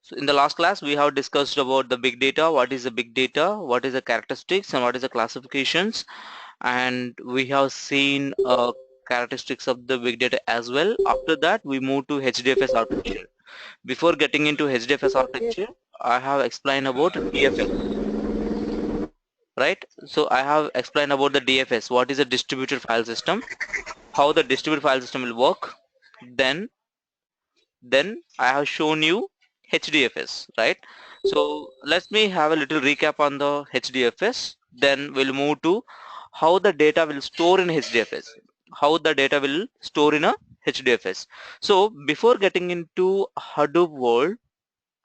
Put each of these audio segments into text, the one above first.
So in the last class, we have discussed about the big data, what is the big data, what is the characteristics and what is the classifications, and we have seen characteristics of the big data as well. After that, we move to HDFS architecture. Before getting into HDFS architecture, I have explained about DFS, right? So I have explained about the DFS, what is a distributed file system, how the distributed file system will work. Then I have shown you HDFS, right? So let me have a little recap on the HDFS. Then we'll move to how the data will store in HDFS, how the data will store in a HDFS. So before getting into Hadoop world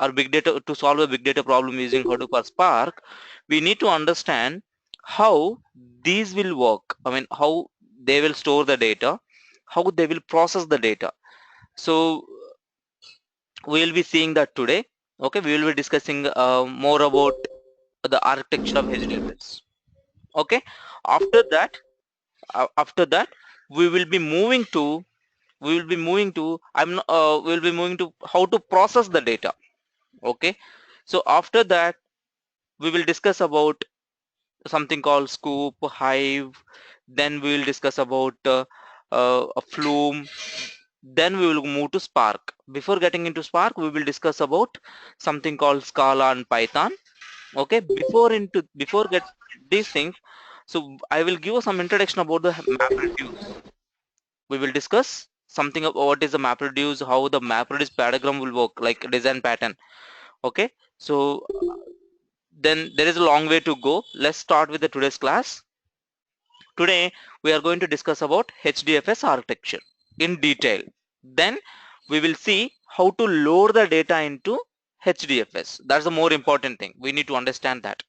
or big data, to solve a big data problem using Hadoop or Spark, we need to understand how these will work. I mean, how they will store the data, how they will process the data. So we will be seeing that today. Okay, we will be discussing more about the architecture of HDFS. Okay, after that, we will be moving to we will be moving to how to process the data. Okay, so after that we will discuss about something called scoop, hive. Then we will discuss about a flume. Then we will move to Spark. Before getting into Spark, we will discuss about something called Scala and Python. Okay, before get these things, so I will give some introduction about the MapReduce. We will discuss something about what is the MapReduce, how the MapReduce paradigm will work, like design pattern. Okay, so then there is a long way to go. Let's start with the today's class. Today we are going to discuss about HDFS architecture in detail. Then we will see how to load the data into HDFS. That's the more important thing. We need to understand that.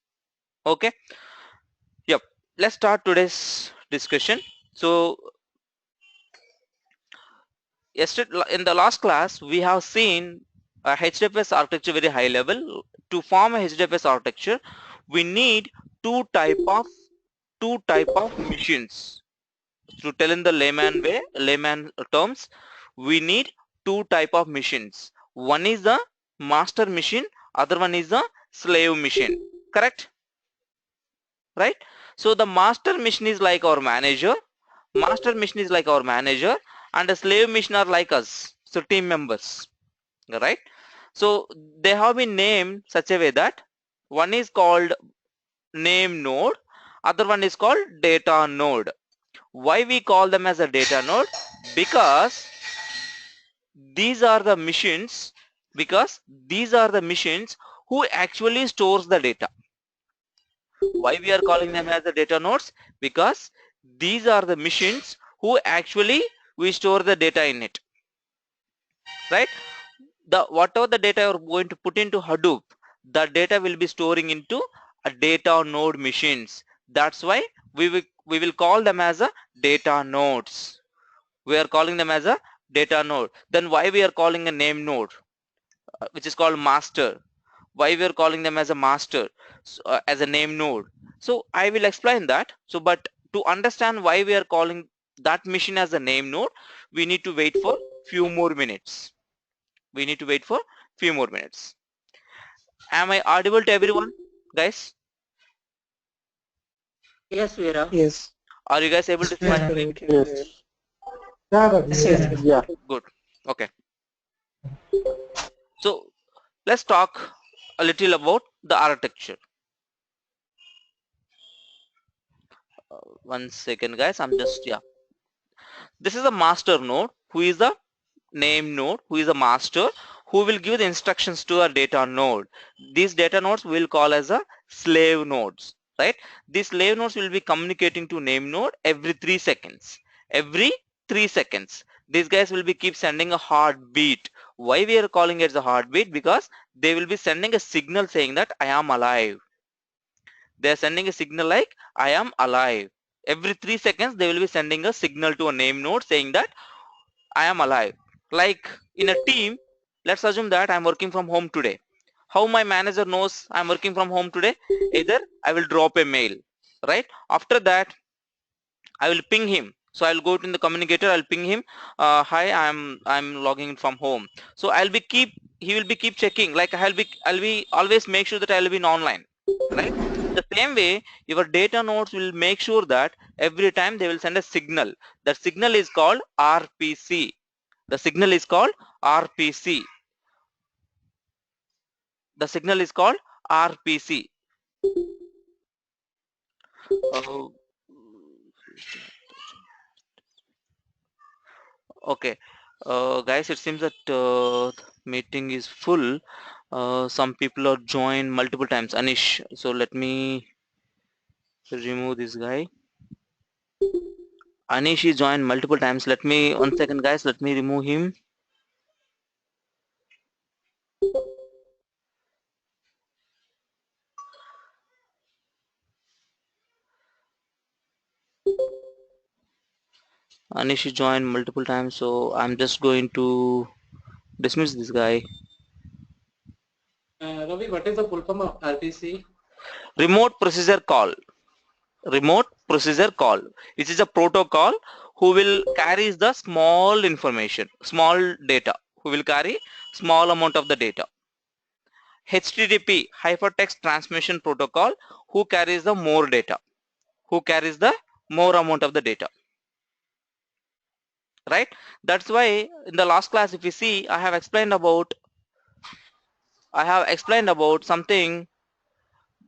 Okay. Yep. Let's start today's discussion. So yesterday in the last class we have seen a HDFS architecture very high level. To form a HDFS architecture, we need two type of machines. To tell in the layman terms, we need two type of machines. One is the master machine, other one is the slave machine. Correct? Right? So the master machine is like our manager, and the slave machine are like us, so team members. Right? So they have been named such a way that one is called name node, other one is called data node. Why we call them as a data node? Because these are the machines who actually stores the data. Why we are calling them as the data nodes? Because these are the machines who actually we store the data in it, right? The whatever the data you're going to put into Hadoop, the data will be storing into a data node machines. That's why we will call them as a data nodes. We are calling them as a data node. Then why we are calling a name node, which is called master? Why we are calling them as a master, as a name node? So I will explain that. So but to understand why we are calling that machine as a name node, we need to wait for few more minutes. Am I audible to everyone, guys? Yes, Veera. Yes. Are you guys able to see my Yes, sir, screen? we can hear. Yeah, Ravi. Yes, Veera. Yeah. Good. Okay, so let's talk a little about the architecture. 1 second, guys. I'm just, yeah, this is a master node who is the name node, who is a master, who will give the instructions to a data node. These data nodes will call as a slave nodes, right? These slave nodes will be communicating to name node every 3 seconds. Every 3 seconds, these guys will be keep sending a heartbeat. Why we are calling it the heartbeat? Because they will be sending a signal saying that I am alive. They are sending a signal like I am alive. Every 3 seconds, they will be sending a signal to a name node saying that I am alive. Like in a team, let's assume that I'm working from home today. How my manager knows I'm working from home today? Either I will drop a mail, right? After that, I will ping him. So I'll go to the communicator, I'll ping him, hi, I'm logging in from home. So he will be keep checking, like I'll be always make sure that I'll be in online, right? The same way your data nodes will make sure that every time they will send a signal. That signal is called RPC. The signal is called RPC. The signal is called RPC. uh, okay, guys, it seems that meeting is full. Some people are joined multiple times. Anish, so let me remove this guy. Anish is joined multiple times. Let me, 1 second, guys, let me remove him. Anish is joined multiple times, so I'm just going to dismiss this guy. Ravi, what is the full form of RPC? Remote procedure call. Remote procedure call, which is a protocol who will carries the small information, small data, who will carry small amount of the data. HTTP, hypertext transmission protocol, who carries the more data, who carries the more amount of the data, right? That's why in the last class, if you see, I have explained about something.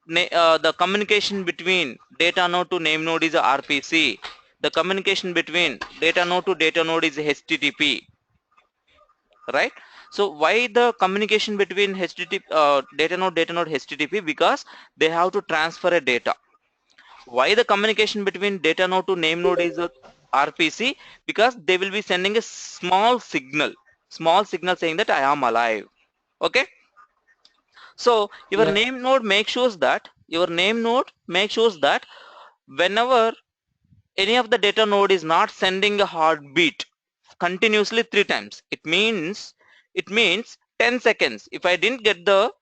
The communication between data node to name node is a RPC. The communication between data node to data node is HTTP, right? So why the communication between HTTP, data node HTTP? Because they have to transfer a data. Why the communication between data node to name node is a RPC? Because they will be sending a small signal saying that I am alive. Okay. So Yeah. your name node makes sure that whenever any of the data node is not sending a heartbeat continuously 3 times, it means 10 seconds. If I didn't get the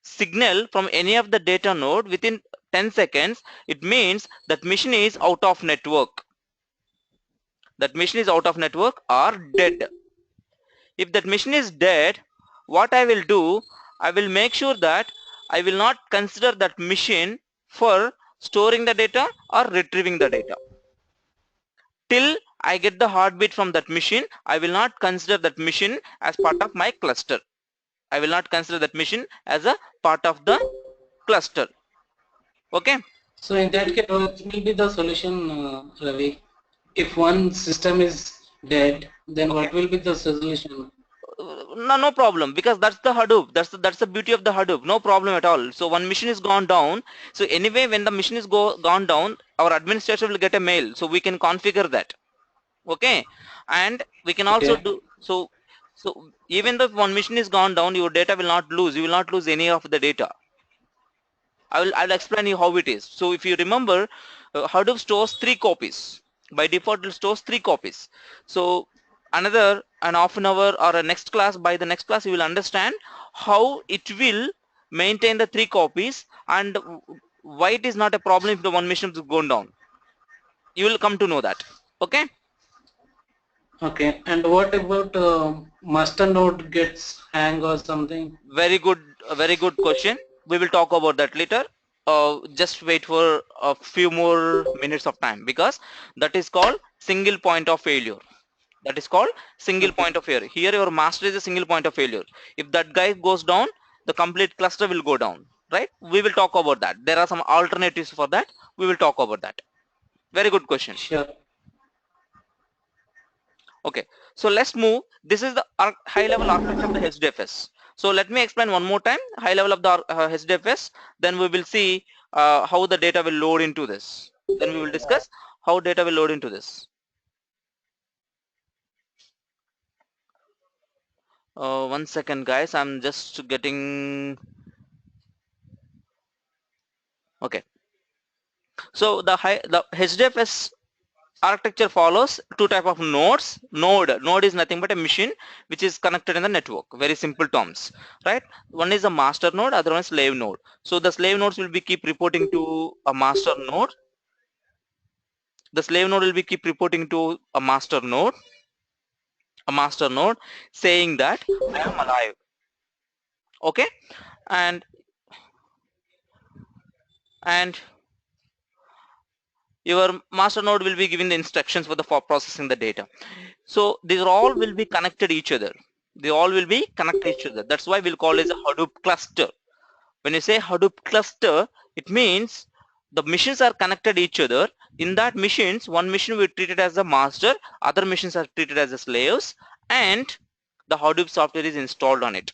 signal from any of the data node within 10 seconds, it means that machine is out of network. That machine is out of network or dead. If that machine is dead, what I will do, I will make sure that I will not consider that machine for storing the data or retrieving the data. Till I get the heartbeat from that machine, I will not consider that machine as part of my cluster. I will not consider that machine as a part of the cluster. Okay. So in that case, what will be the solution, Ravi? If one system is dead, then Okay. what will be the solution? No problem, because that's the Hadoop. That's the beauty of the Hadoop. No problem at all. So one machine is gone down. So anyway, when the machine is gone down, our administrator will get a mail. So we can configure that. Okay. And we can also Okay. do so. So even though if one machine is gone down, your data will not lose. You will not lose any of the data. I'll explain you how it is. So if you remember, Hadoop stores 3 copies. By default, it stores 3 copies. So another an half an hour or a next class, by the next class, you will understand how it will maintain the 3 copies and why it is not a problem if the one machine is gone down. You will come to know that. Okay. Okay. And what about master node gets hang or something? Very good question. We will talk about that later. Just wait for a few more minutes of time, because that is called single point of failure. That is called single Okay. point of failure. Here your master is a single point of failure. If that guy goes down, the complete cluster will go down, right? We will talk about that. There are some alternatives for that. We will talk about that. Very good question. Sure. Okay, so let's move. This is the high level architecture of the Hdfs. So let me explain one more time high level of the Hdfs. Then we will see how the data will load into this. Then we will discuss how data will load into this. 1 second, guys. I'm just getting. Okay. So the HDFS architecture follows 2 type of nodes. Node is nothing but a machine which is connected in the network. Very simple terms, right? One is a master node, other one is slave node. So the slave nodes will be keep reporting to a master node. The slave node will be keep reporting to a master node, saying that I am alive. Okay, and and your master node will be giving the instructions for processing the data. So these all will be connected each other. They all will be connected each other. That's why we'll call it as a Hadoop cluster. When you say Hadoop cluster, it means the machines are connected each other. In that machines, one machine will be treated as the master, other machines are treated as the slaves, and the Hadoop software is installed on it.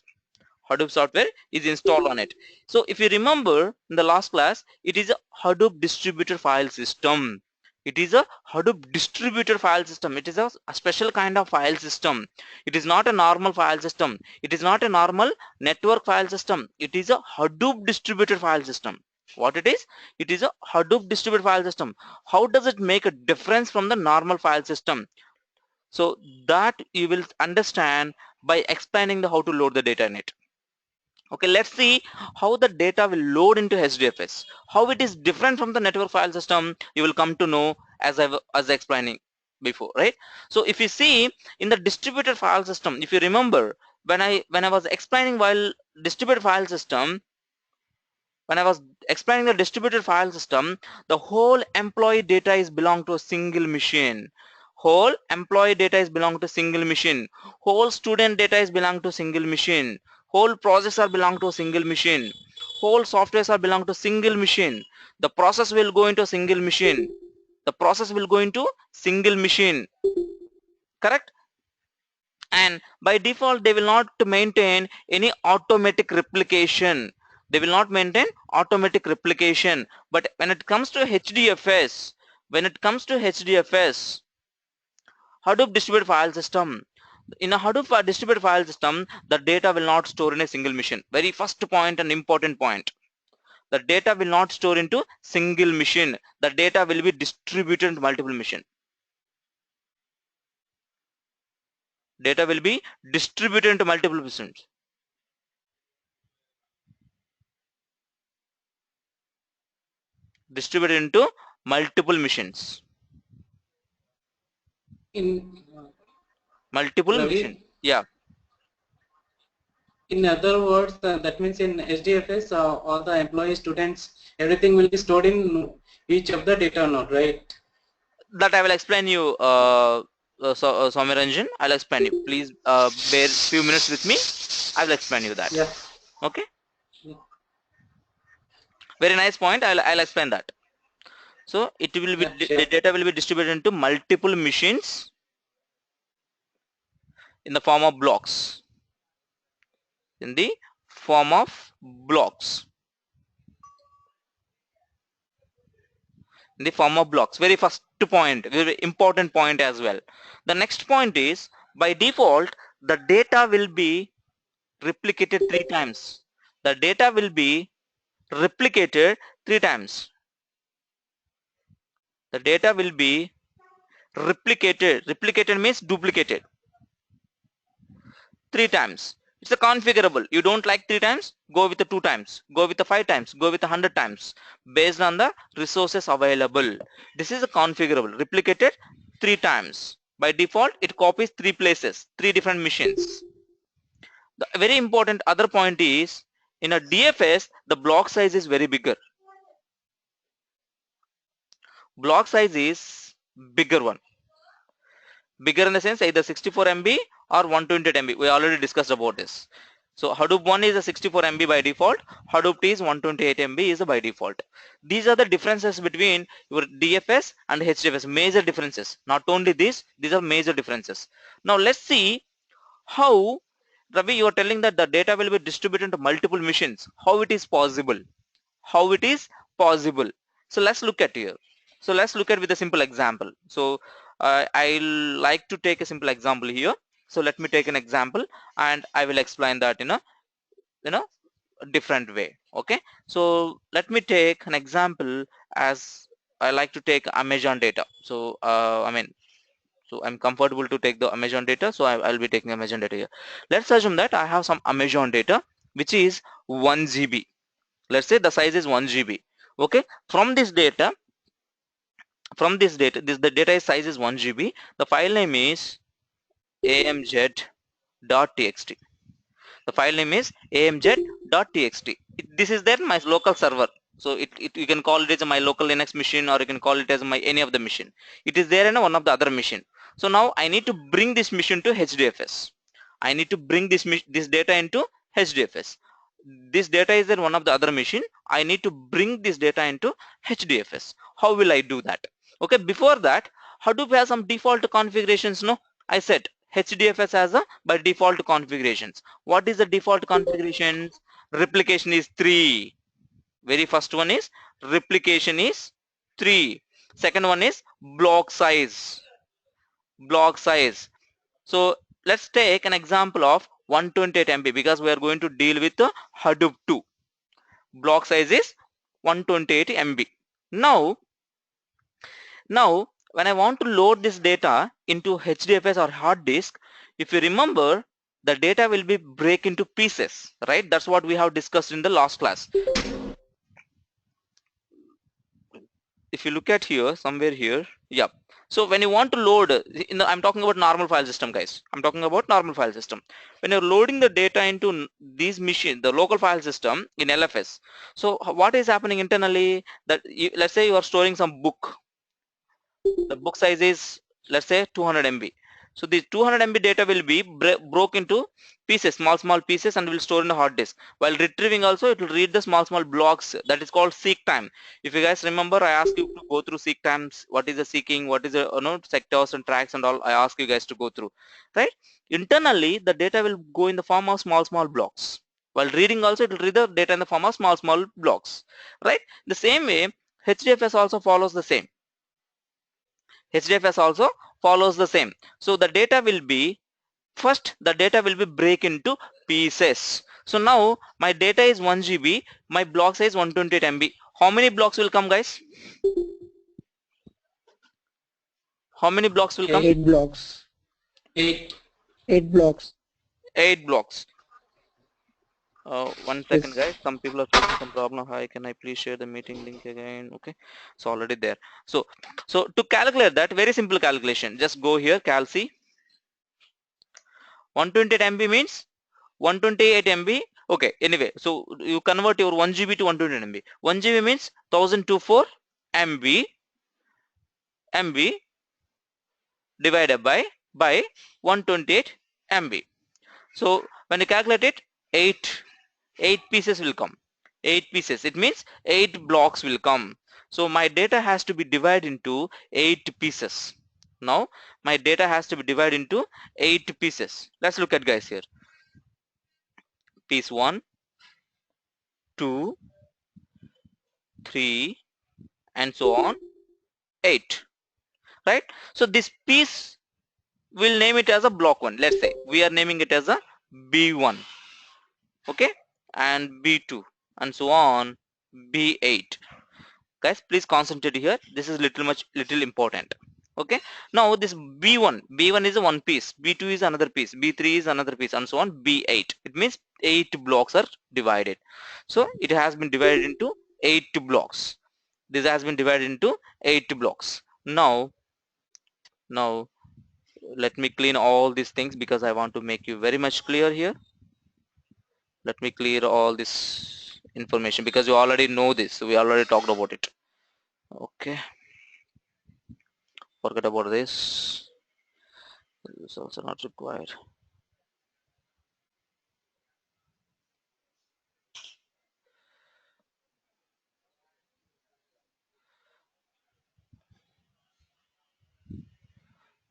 Hadoop software is installed on it. So if you remember in the last class, it is a Hadoop distributed file system. It is a Hadoop distributed file system. It is a special kind of file system. It is not a normal file system. It is not a normal network file system. It is a Hadoop distributed file system. What it is? It is a Hadoop distributed file system. How does it make a difference from the normal file system? So that you will understand by explaining the how to load the data in it. Okay, let's see how the data will load into Hdfs. How it is different from the network file system, you will come to know as I was explaining before, right? So if you see in the distributed file system, if you remember when I was explaining while distributed file system, when I was explaining the distributed file system, the whole employee data is belong to a single machine. Whole employee data is belong to a single machine. Whole student data is belong to a single machine. Whole process are belong to a single machine. Whole softwares are belong to a single machine. The process will go into a single machine. The process will go into single machine. Correct? And by default they will not maintain any automatic replication. They will not maintain automatic replication. But when it comes to Hdfs, Hadoop distributed file system, in a Hadoop distributed file system, the data will not store in a single machine. Very first point and important point, the data will not store into single machine. The data will be distributed into multiple machine. Data will be distributed into multiple machines. Distributed into multiple machines. In Multiple machine. Ravi, Yeah. in other words, that means in HDFS, all the employee students, everything will be stored in each of the data node, right? That I will explain you, Soumyaranjan. I'll explain you. Please bear few minutes with me. I will explain you that. Yeah. Okay. Yeah. Very nice point. I'll explain that. So it will be Yeah, sure. data will be distributed into multiple machines in the form of blocks. In the form of blocks. In the form of blocks. Very first point. Very important point as well. The next point is by default the data will be replicated 3 times. The data will be replicated 3 times. The data will be replicated. Replicated means duplicated 3 times. It's a configurable. You don't like 3 times, go with the 2 times, go with the 5 times, go with the 100 times based on the resources available. This is a configurable. Replicated 3 times. By default, it copies 3 places, 3 different machines. The very important other point is in a DFS, the block size is very bigger. Block size is bigger one. Bigger in the sense either 64 MB or 128 MB. We already discussed about this. So Hadoop 1 is a 64 MB by default. Hadoop T is 128 MB is a by default. These are the differences between your DFS and HDFS. Major differences. Not only these are major differences. Now let's see how, Ravi, you are telling that the data will be distributed to multiple machines. How it is possible? How it is possible? So let's look at here. So let's look at with a simple example. So I like to take a simple example here. So let me take an example and I will explain that in a different way. Okay. So let me take an example as I like to take Amazon data. So so I'm comfortable to take the Amazon data. So I'll be taking Amazon data here. Let's assume that I have some Amazon data which is 1 GB. Let's say the size is 1 GB. Okay. From this data, from this data, the data size is 1 GB. The file name is amz.txt. The file name is amz.txt. This is there in my local server. So you can call it as my local Linux machine, or you can call it as my any of the machine. It is there in one of the other machine. So now I need to bring this machine to Hdfs. I need to bring this data into Hdfs. This data is in one of the other machine. I need to bring this data into Hdfs. How will I do that? Okay, before that, Hadoop has some default configurations. No, I said HDFS has a by default configurations. What is the default configurations? Replication is 3. Very first one is replication is 3. Second one is block size. Block size. So let's take an example of 128 MB because we are going to deal with the Hadoop 2. Block size is 128 MB. Now when I want to load this data into HDFS or hard disk, if you remember, the data will be break into pieces, right? That's what we have discussed in the last class. If you look at here, somewhere here, yeah. So when you want to load, I'm talking about normal file system, guys. I'm talking about normal file system. When you're loading the data into these machine, the local file system in LFS. So what is happening internally? That let's say you are storing some book. The book size is, let's say, 200 MB. So the 200 MB data will be broke into pieces, small pieces, and will store in the hard disk. While retrieving also, it will read the small blocks. That is called seek time. If you guys remember, I asked you to go through seek times. What is the seeking? What is the sectors and tracks and all? I ask you guys to go through, right? Internally, the data will go in the form of small blocks. While reading also, it will read the data in the form of small blocks, right? The same way, HDFS also follows the same. HDFS also follows the same. So the data will be, first the data will be break into pieces. So now my data is 1 GB, my block size 128 MB. How many blocks will come, guys? How many blocks will come? 8 blocks. 8 blocks. 8 blocks. 1 second, guys. Some people are facing some problem. Hi, can I please share the meeting link again? Okay, it's already there. So to calculate that, very simple calculation. Just go here, cal c. 128 MB means 128 MB. Okay, anyway, so you convert your 1 GB to 128 MB. 1 GB means 1024 MB divided by 128 MB. So when you calculate it, 8 pieces will come. 8 pieces. It means 8 blocks will come. So my data has to be divided into 8 pieces. Now my data has to be divided into 8 pieces. Let's look at, guys, here. Piece 1, 2, 3, and so on, 8, right? So this piece, we'll name it as a block 1. Let's say we are naming it as a B1, okay, and B2, and so on, B8. Guys, please concentrate here. This is little important. Okay, now this B1 is a one piece, B2 is another piece, B3 is another piece, and so on, B8. It means 8 blocks are divided. So it has been divided into 8 blocks. This has been divided into 8 blocks. Now let me clean all these things because I want to make you very much clear here. Let me clear all this information because you already know this. So we already talked about it. Okay, forget about this. This is also not required.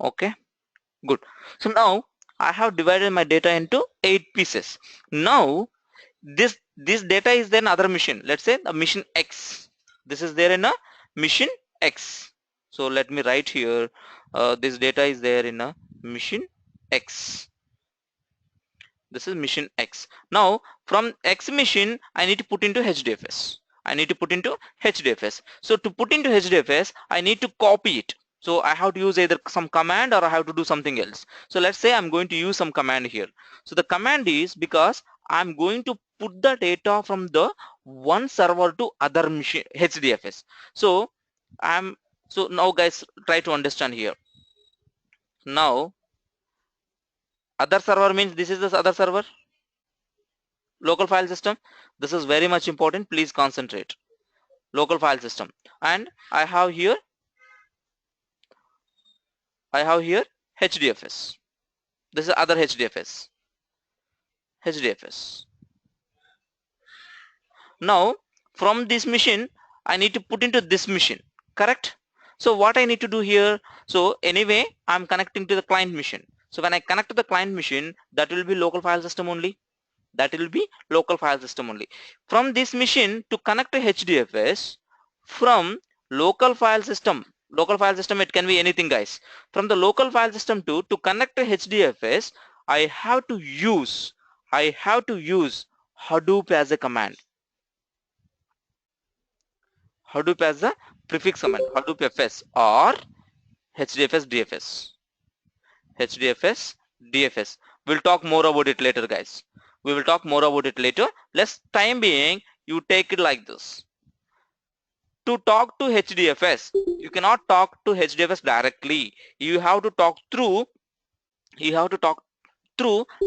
Okay, good. So now I have divided my data into 8 pieces. Now this data is then other machine. Let's say the machine X. This is there in a machine X. So let me write here, this data is there in a machine X. This is machine X. Now from X machine I need to put into HDFS. So to put into HDFS I need to copy it. So I have to use either some command or I have to do something else. So let's say I'm going to use some command here. So the command is, because I'm going to put the data from the one server to other machine HDFS. So So now guys, try to understand here. Now other server means this is the other server, local file system. This is very much important, please concentrate. Local file system, and I have here HDFS. This is other HDFS. Now from this machine I need to put into this machine, correct? So what I need to do here, so anyway I'm connecting to the client machine. So when I connect to the client machine, that will be local file system only. That will be local file system only. From this machine to connect to HDFS, from local file system, it can be anything guys. From the local file system to connect to HDFS, I have to use Hadoop as a command. Hadoop as a prefix command, Hadoop FS or HDFS DFS. We'll talk more about it later guys. We will talk more about it later. Let's time being you take it like this. To talk to HDFS, you cannot talk to HDFS directly. You have to talk through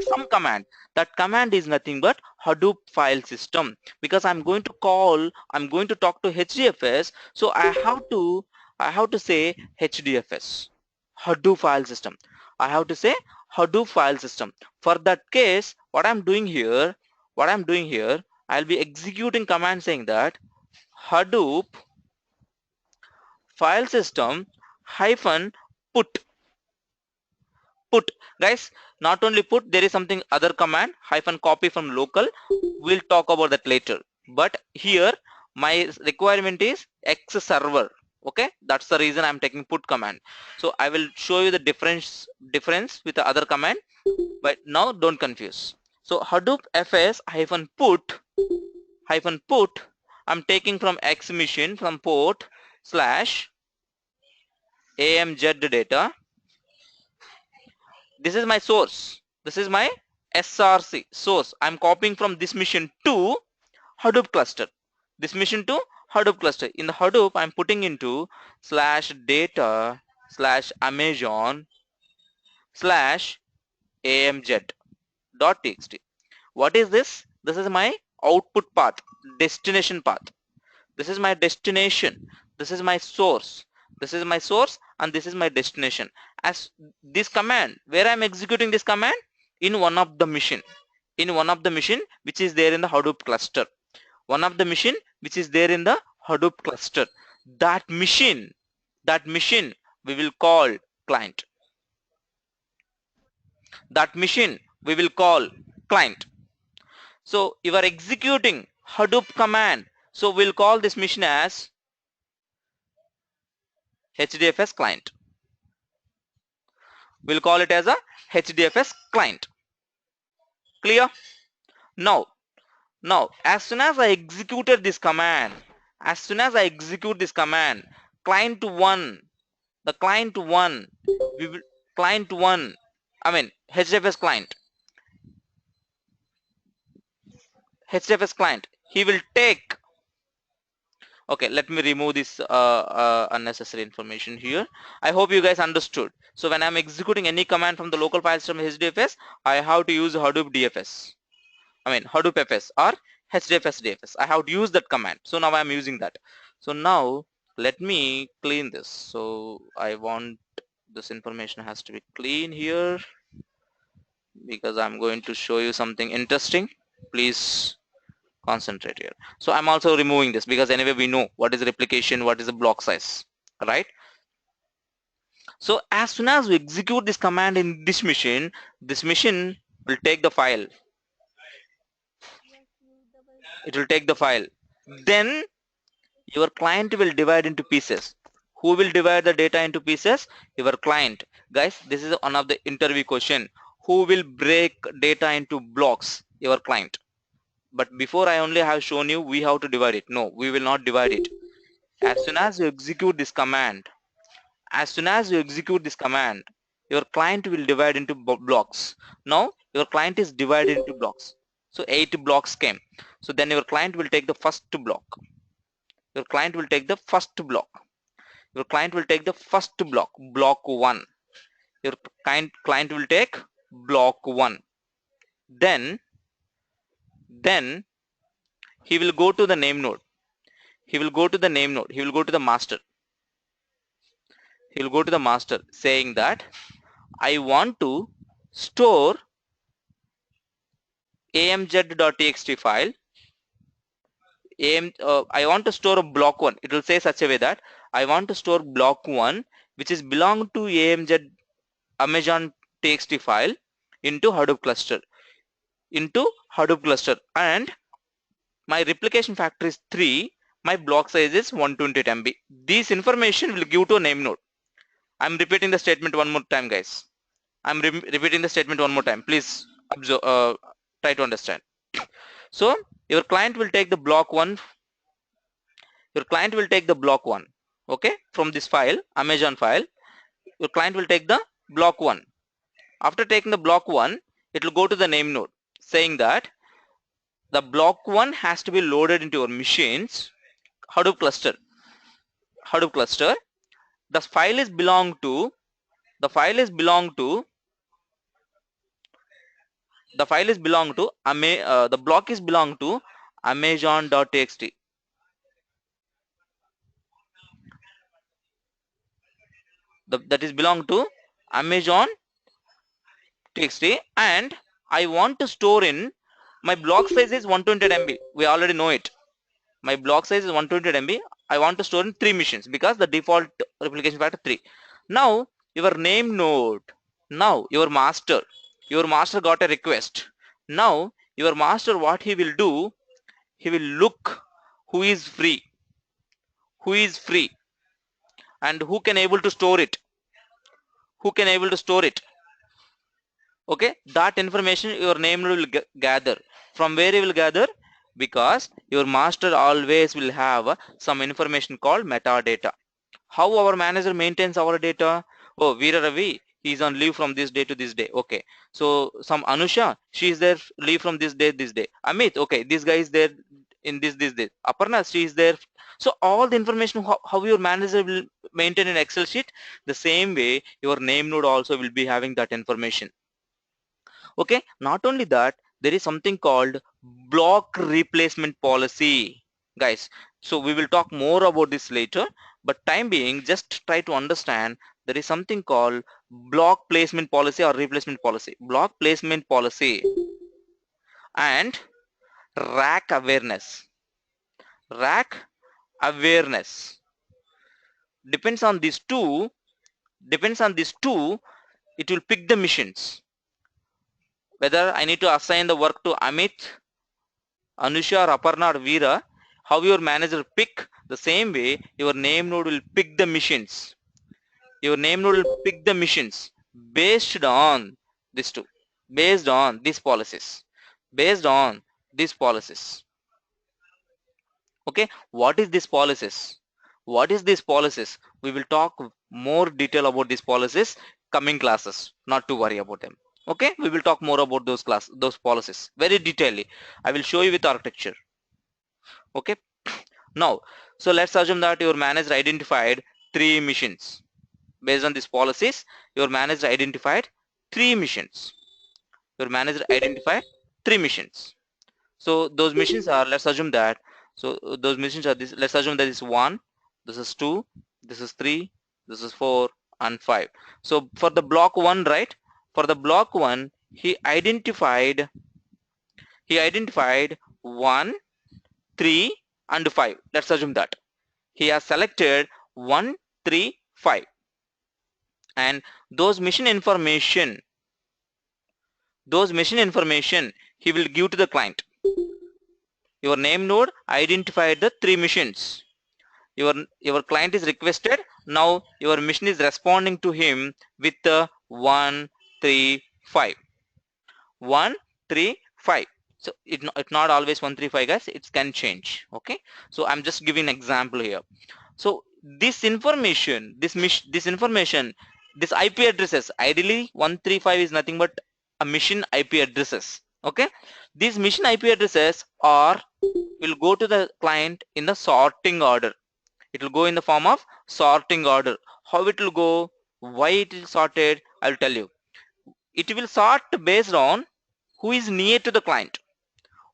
some command. That command is nothing but Hadoop file system, because I'm going to talk to HDFS. So I have to say HDFS, Hadoop file system. I have to say Hadoop file system. For that case, what I'm doing here, I'll be executing command saying that Hadoop file system hyphen put. Guys, not only put, there is something other command hyphen copy from local. We'll talk about that later, but here my requirement is X server. Okay, that's the reason I'm taking put command. So I will show you the difference with the other command, but now don't confuse. So Hadoop fs hyphen put, I'm taking from X machine from port slash amz data. This is my source. This is my src source. I'm copying from this machine to Hadoop cluster. This machine to Hadoop cluster. In the Hadoop, I'm putting into slash data slash Amazon slash amz dot txt. What is this? This is my output path, destination path. This is my destination. This is my source. This is my source and this is my destination. As this command, where I'm executing this command, in one of the machine, which is there in the Hadoop cluster. One of the machine which is there in the Hadoop cluster. That machine we will call client. That machine we will call client. So you are executing Hadoop command. So we'll call this machine as HDFS client. We'll call it as a HDFS client. Clear? Now as soon as I executed this command, client 1, the client 1, we will client 1, I mean HDFS client, he will take. Okay, let me remove this unnecessary information here. I hope you guys understood. So when I'm executing any command from the local file system HDFS, I have to use Hadoop DFS. I mean Hadoop FS or HDFS DFS. I have to use that command. So now I'm using that. So now let me clean this. So I want this information has to be clean here, because I'm going to show you something interesting. Please concentrate here. So I'm also removing this, because anyway we know what is replication, what is the block size, right? So as soon as we execute this command in this machine will take the file. It will take the file. Then your client will divide into pieces. Who will divide the data into pieces? Your client. Guys, this is one of the interview question. Who will break data into blocks? Your client. But before I only have shown you we have to divide it. No, we will not divide it. As soon as you execute this command, your client will divide into blocks. Now your client is divided into blocks. So 8 blocks came. So then your client will take the first block. Your client will take the first block, block 1. Your client will take block 1. Then he will go to the name node. He will go to the name node. He will go to the master. He will go to the master saying that I want to store amz.txt file. I want to store a block 1. It will say such a way that I want to store block 1 which is belong to amz Amazon txt file into Hadoop cluster, and my replication factor is 3. My block size is 128 MB. This information will give to a name node. I'm repeating the statement one more time, guys. I'm repeating the statement one more time. Please observe, try to understand. So your client will take the block 1. Your client will take the block 1. Okay, from this file, Amazon file. Your client will take the block 1. After taking the block 1, it will go to the name node saying that the block 1 has to be loaded into your machine's Hadoop cluster. The file is belong to the file is belong to the file is belong to the block is belong to amazon.txt. That is belong to amazon txt, and I want to store in my block size is 128 MB. We already know it. My block size is 128 MB. I want to store in 3 machines because the default replication factor 3. Now your name node, now your master got a request. Now your master, what he will do, he will look who is free, and who can able to store it, okay. That information your name node will gather. From where he will gather? Because your master always will have some information called metadata. How our manager maintains our data? Oh, Veera Ravi, he's on leave from this day to this day. Okay. So some Anusha, she is there leave from this day, this day. Amit, okay, this guy is there in this day. Aparna, she is there. So all the information, how your manager will maintain an Excel sheet, the same way your name node also will be having that information. Okay. Not only that, there is something called block replacement policy, guys. So we will talk more about this later, but time being, just try to understand there is something called block placement policy or replacement policy. Block placement policy and rack awareness. Rack awareness depends on these two. It will pick the missions. Whether I need to assign the work to Amit, Anusha, or Aparna, or Veera, how your manager pick, the same way your name node will pick the missions. Your name node will pick the missions based on these two, based on these policies. Okay, what is these policies? We will talk more detail about these policies coming classes. Not to worry about them. Okay, we will talk more about those policies very detailedly. I will show you with architecture. Okay, now, so let's assume that your manager identified 3 missions. Based on these policies, your manager identified 3 missions. So those missions are, let's assume that, those missions are this. Let's assume that is 1, this is 2, this is 3, this is 4, and 5. So for the block 1, right? For the block 1, he identified 1, 3, and 5. Let's assume that he has selected 1, 3, 5, and those mission information he will give to the client. Your name node identified the 3 missions. Your client is requested. Now your mission is responding to him with the 1, 3, 5. 1, 3, 5. So it's not always 1, 3, 5, guys. It can change. Okay. So I'm just giving an example here. So this information, this IP addresses, ideally 135 is nothing but a mission IP addresses. Okay. These mission IP addresses will go to the client in the sorting order. It will go in the form of sorting order. How it will go, why it is sorted, I will tell you. It will sort based on who is near to the client,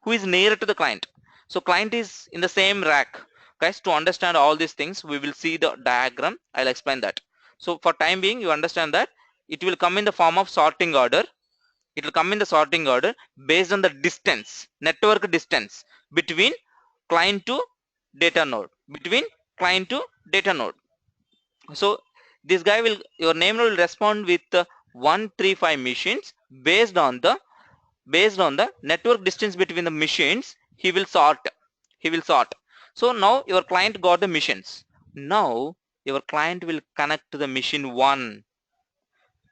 who is nearer to the client. So client is in the same rack. Guys, to understand all these things, we will see the diagram. I'll explain that. So for time being, you understand that it will come in the form of sorting order. It will come in the sorting order based on the distance, network distance between client to data node, between client to data node. So this guy will, your name node will respond with 135 machines based on the network distance between the machines. He will sort. So now your client got the machines. Now your client will connect to the machine 1.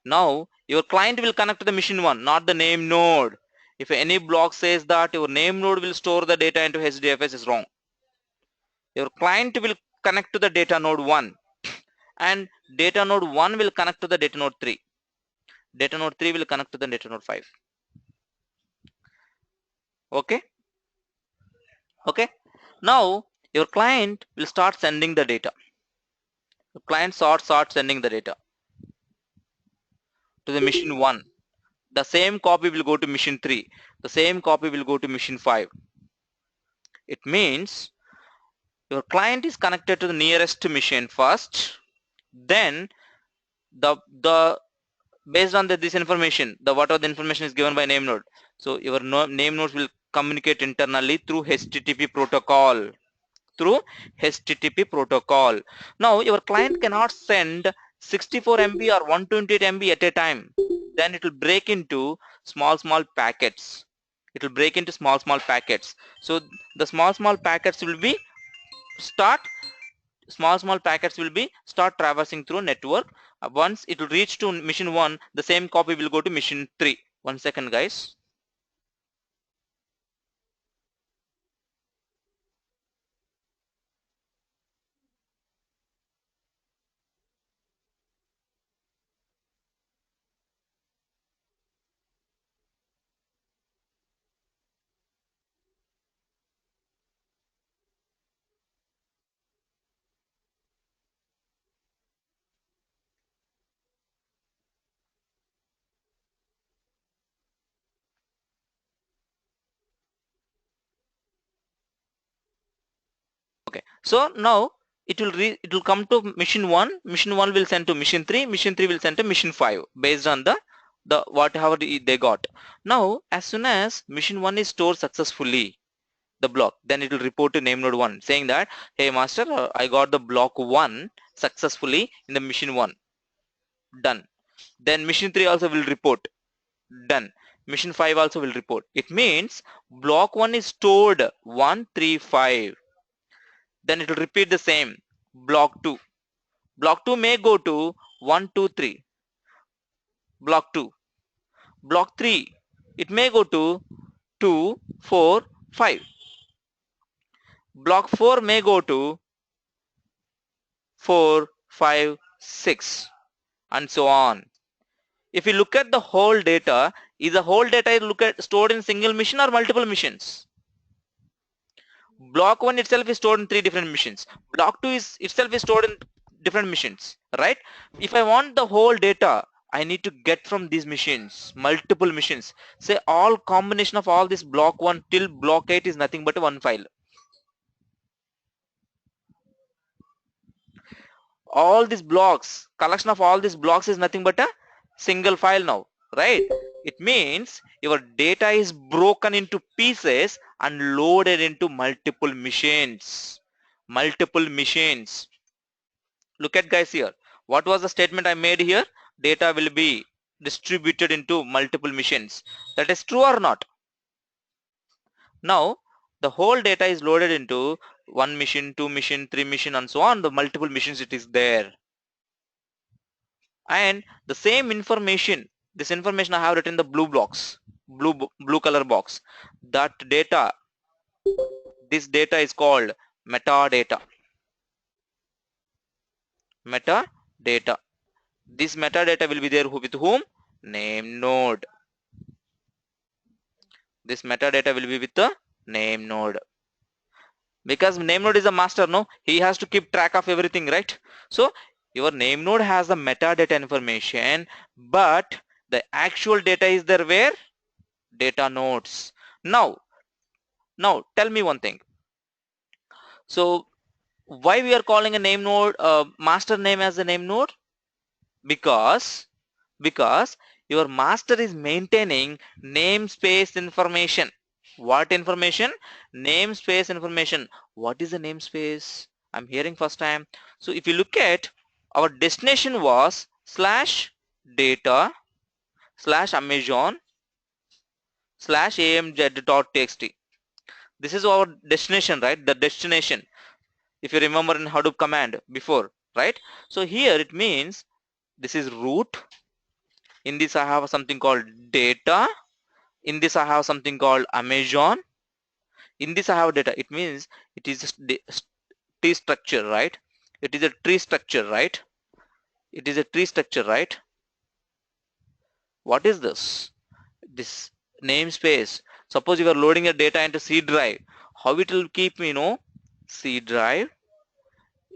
Now your client will connect to the machine 1, not the name node. If any block says that your name node will store the data into HDFS, is wrong. Your client will connect to the data node 1, and data node 1 will connect to the data node 3. Data node 3 will connect to the data node 5. Okay. Okay. Now your client will start sending the data. The client starts sending the data to the machine 1. The same copy will go to machine 3. The same copy will go to machine 5. It means your client is connected to the nearest machine first, then the based on this information, the whatever the information is given by name node. So your name nodes will communicate internally through HTTP protocol. Through HTTP protocol. Now your client cannot send 64 MB or 128 MB at a time. Then it will break into small packets. It will break into small packets. So the small packets will be start small packets will be start traversing through network. Once it will reach to machine 1, the same copy will go to machine 3. 1 second, guys. Okay, so now it will come to machine 1. Machine 1 will send to machine 3. Machine 3 will send to machine 5 based on the whatever they got. Now as soon as machine 1 is stored successfully the block, then it will report to name node 1 saying that, hey master, I got the block 1 successfully in the machine 1. Done. Then machine 3 also will report. Done. Machine 5 also will report. It means block 1 is stored 135. Then it will repeat the same. Block 2. Block 2 may go to 1, 2, 3. Block 2. Block 3. It may go to 2, 4, 5. Block 4 may go to 4, 5, 6, and so on. If you look at the whole data, is the whole data stored in single machine or multiple machines? Block 1 itself is stored in 3 different machines. Block 2 is itself is stored in different machines, right? If I want the whole data, I need to get from these machines, multiple machines. Say all combination of all this block 1 till block 8 is nothing but one file. All these blocks, collection of all these blocks is nothing but a single file now, right? It means your data is broken into pieces and loaded into multiple machines. Multiple machines. Look at, guys, here. What was the statement I made here? Data will be distributed into multiple machines. That is true or not? Now the whole data is loaded into one machine, two machine, three machine, and so on. The multiple machines it is there. And the same information, this information I have written the blue blocks, blue color box. That data, this data is called metadata. Metadata. This metadata will be there with whom? Name node. This metadata will be with the name node. because name node is a master, no, he has to keep track of everything, right? So your name node has the metadata information, but the actual data is there where? Data nodes. Now tell me one thing. So why we are calling a name node master name as a name node? Because because your master is maintaining namespace information. What information? Namespace information. What is the namespace? I'm hearing first time. So if you look at, our destination was slash data slash amazon slash amz.txt. This is our destination, right? The destination, if you remember in Hadoop command before, right? So here it means this is root. In this I have something called data. In this I have something called amazon. In this I have data. It means it is a tree structure, right? It is a tree structure, right? It is a tree structure, right? What is this? This namespace. Suppose you are loading your data into C drive. How it will keep, C drive?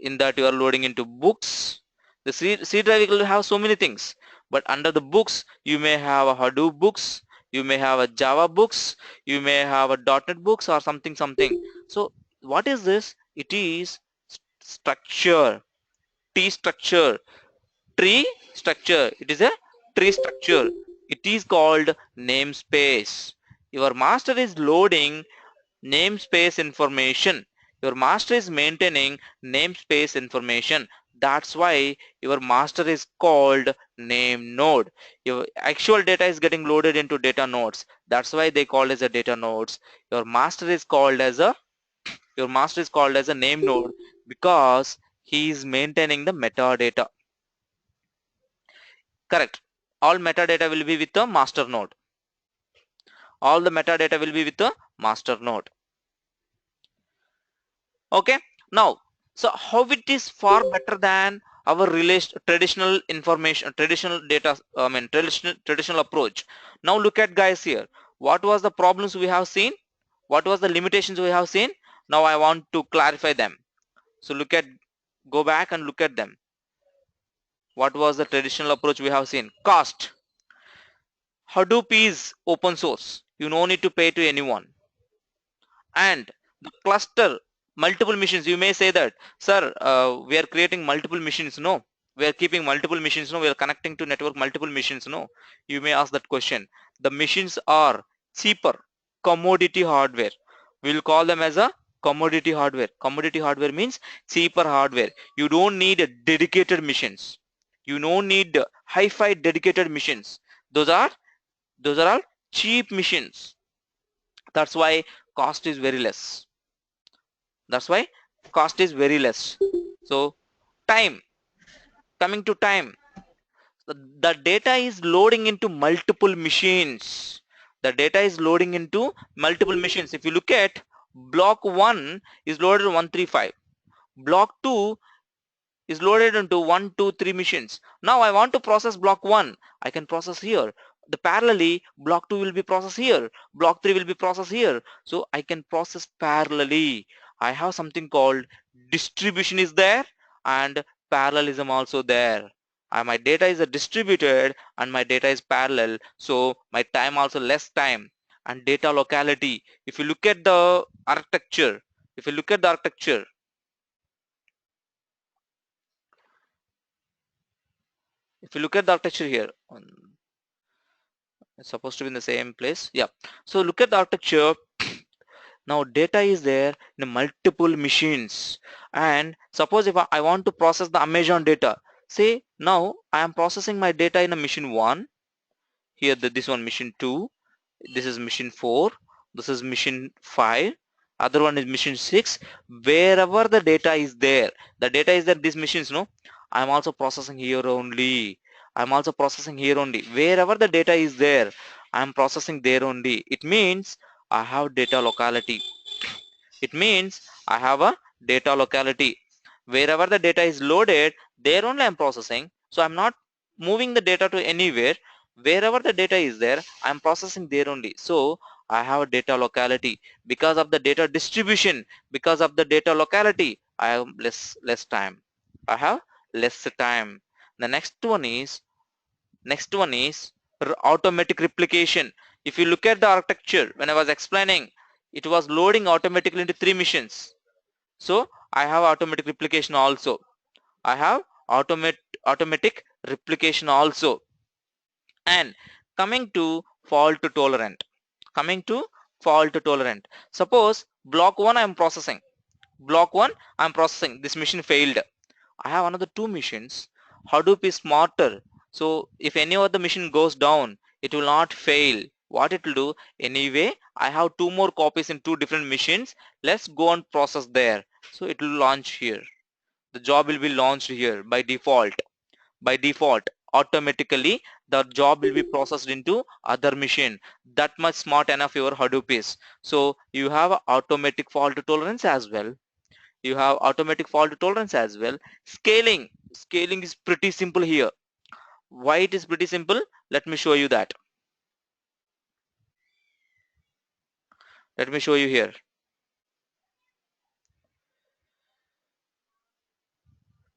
In that you are loading into books. The C drive will have so many things, but under the books you may have a Hadoop books, you may have a Java books, you may have a .NET books or something. So what is this? It is structure, T structure, tree structure. It is a tree structure. It is called namespace. Your master is loading namespace information. Your master is maintaining namespace information. That's why your master is called name node. Your actual data is getting loaded into data nodes. That's why they call as a data nodes. Your master is called as a name node because he is maintaining the metadata. Correct. All metadata will be with the master node. All the metadata will be with the master node. Okay. Now, so how it is far better than our traditional information, traditional data, traditional approach. Now look at guys here. What was the problems we have seen? What was the limitations we have seen? Now I want to clarify them. So go back and look at them. What was the traditional approach we have seen? Cost. Hadoop is open source. You no need to pay to anyone. And the cluster, multiple machines. You may say that, sir, we are creating multiple machines. No, we are keeping multiple machines. No, we are connecting to network multiple machines. No, you may ask that question. The machines are cheaper, commodity hardware. We will call them as a commodity hardware. Commodity hardware means cheaper hardware. You don't need dedicated machines. You don't need hi-fi dedicated machines. Those are all cheap machines. That's why cost is very less. That's why cost is very less. So time, coming to time, the data is loading into multiple machines. The data is loading into multiple machines. If you look at block 1 is loaded 135, block 2 is loaded into 1, 2, 3 machines. Now I want to process block 1. I can process here. The parallelly block 2 will be processed here. Block 3 will be processed here. So I can process parallelly. I have something called distribution is there and parallelism also there. And my data is distributed and my data is parallel. So my time also less time. And data locality. If you look at the architecture, if you look at the architecture, if you look at the architecture here, it's supposed to be in the same place. Yeah. So look at the architecture. Now data is there in multiple machines. And suppose if I want to process the Amazon data, say now I am processing my data in a machine 1. Here this one machine 2. This is machine 4. This is machine 5. Other one is machine 6. Wherever the data is there, the data is there, these machines, no, I'm also processing here only. I'm also processing here only. Wherever the data is there, I'm processing there only. It means I have data locality. It means I have a data locality. Wherever the data is loaded, there only I'm processing. So I'm not moving the data to anywhere. Wherever the data is there, I'm processing there only. So I have a data locality. Because of the data distribution, because of the data locality, I have less time. I have less time. The next one is automatic replication. If you look at the architecture, when I was explaining, it was loading automatically into 3 missions. So I have automatic replication also. I have automatic replication also. And coming to fault tolerant. Coming to fault tolerant. Suppose block 1 I am processing. Block 1 I am processing. This mission failed. I have another 2 missions. Hadoop is smarter. So if any of the mission goes down, it will not fail. What it will do? Anyway, I have 2 more copies in 2 different missions. Let's go and process there. So it will launch here. The job will be launched here by default. By default, automatically the job will be processed into other machine. That much smart enough your Hadoop is. So you have automatic fault tolerance as well. You have automatic fault tolerance as well. Scaling is pretty simple here. Why it is pretty simple? Let me show you that. Let me show you here.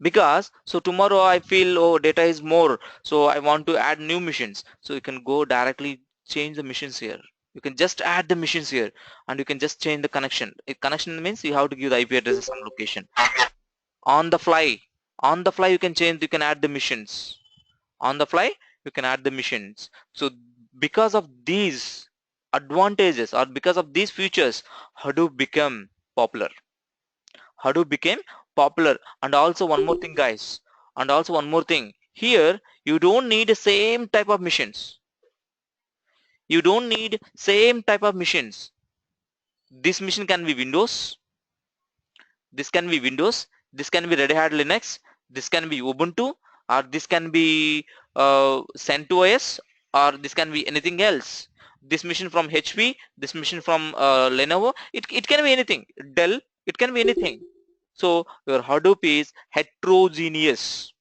Because so tomorrow I feel, oh, data is more, so I want to add new missions. So you can go directly change the missions here. You can just add the missions here, and you can just change the connection. Connection means you have to give the IP address some location. On the fly, you can change, you can add the missions. On the fly, you can add the missions. So because of these advantages, or because of these features, Hadoop became popular. Hadoop became popular. And also one more thing, guys. And also one more thing. Here, you don't need the same type of missions. You don't need same type of missions. This mission can be Windows. This can be Windows. This can be Red Hat Linux. This can be Ubuntu, or this can be CentOS, or this can be anything else. This mission from HP. This mission from Lenovo. It can be anything. Dell. It can be anything. So your Hadoop is heterogeneous.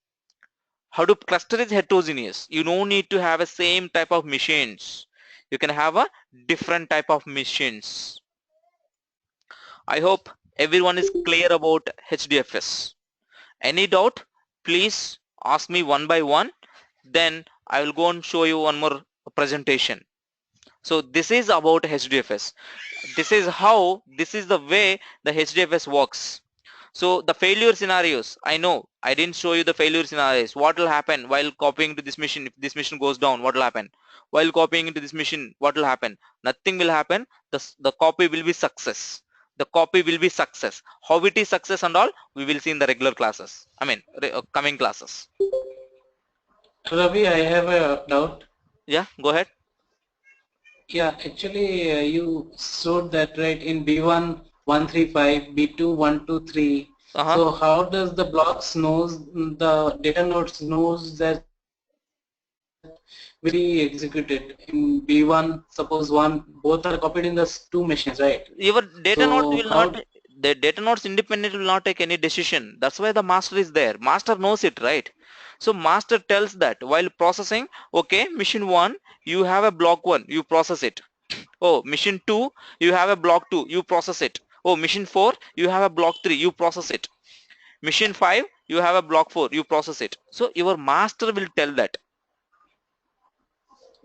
Hadoop cluster is heterogeneous. You don't need to have a same type of machines. You can have a different type of machines. I hope everyone is clear about Hdfs. Any doubt? Please ask me one by one. Then I will go and show you one more presentation. So this is about Hdfs. This is the way the Hdfs works. So the failure scenarios, I know I didn't show you the failure scenarios. What will happen while copying to this mission? If this mission goes down, what will happen? While copying into this mission, what will happen? Nothing will happen. The copy will be success. The copy will be success. How it is success and all, we will see in the regular classes. I mean, coming classes. Ravi, I have a doubt. Yeah, go ahead. Yeah, actually, you showed that right in B1 135, B2 123. Uh-huh. So how does the blocks knows the data nodes knows that will be executed in B1? Suppose one both are copied in the 2 machines, right? Your data So nodes will how? not, the data nodes independent will not take any decision. That's why the master is there. Master knows it, right? So master tells that while processing, okay, mission 1, you have a block 1, you process it. Oh, mission 2, you have a block 2, you process it. Oh, mission 4, you have a block 3, you process it. Mission 5, you have a block 4, you process it. So your master will tell that.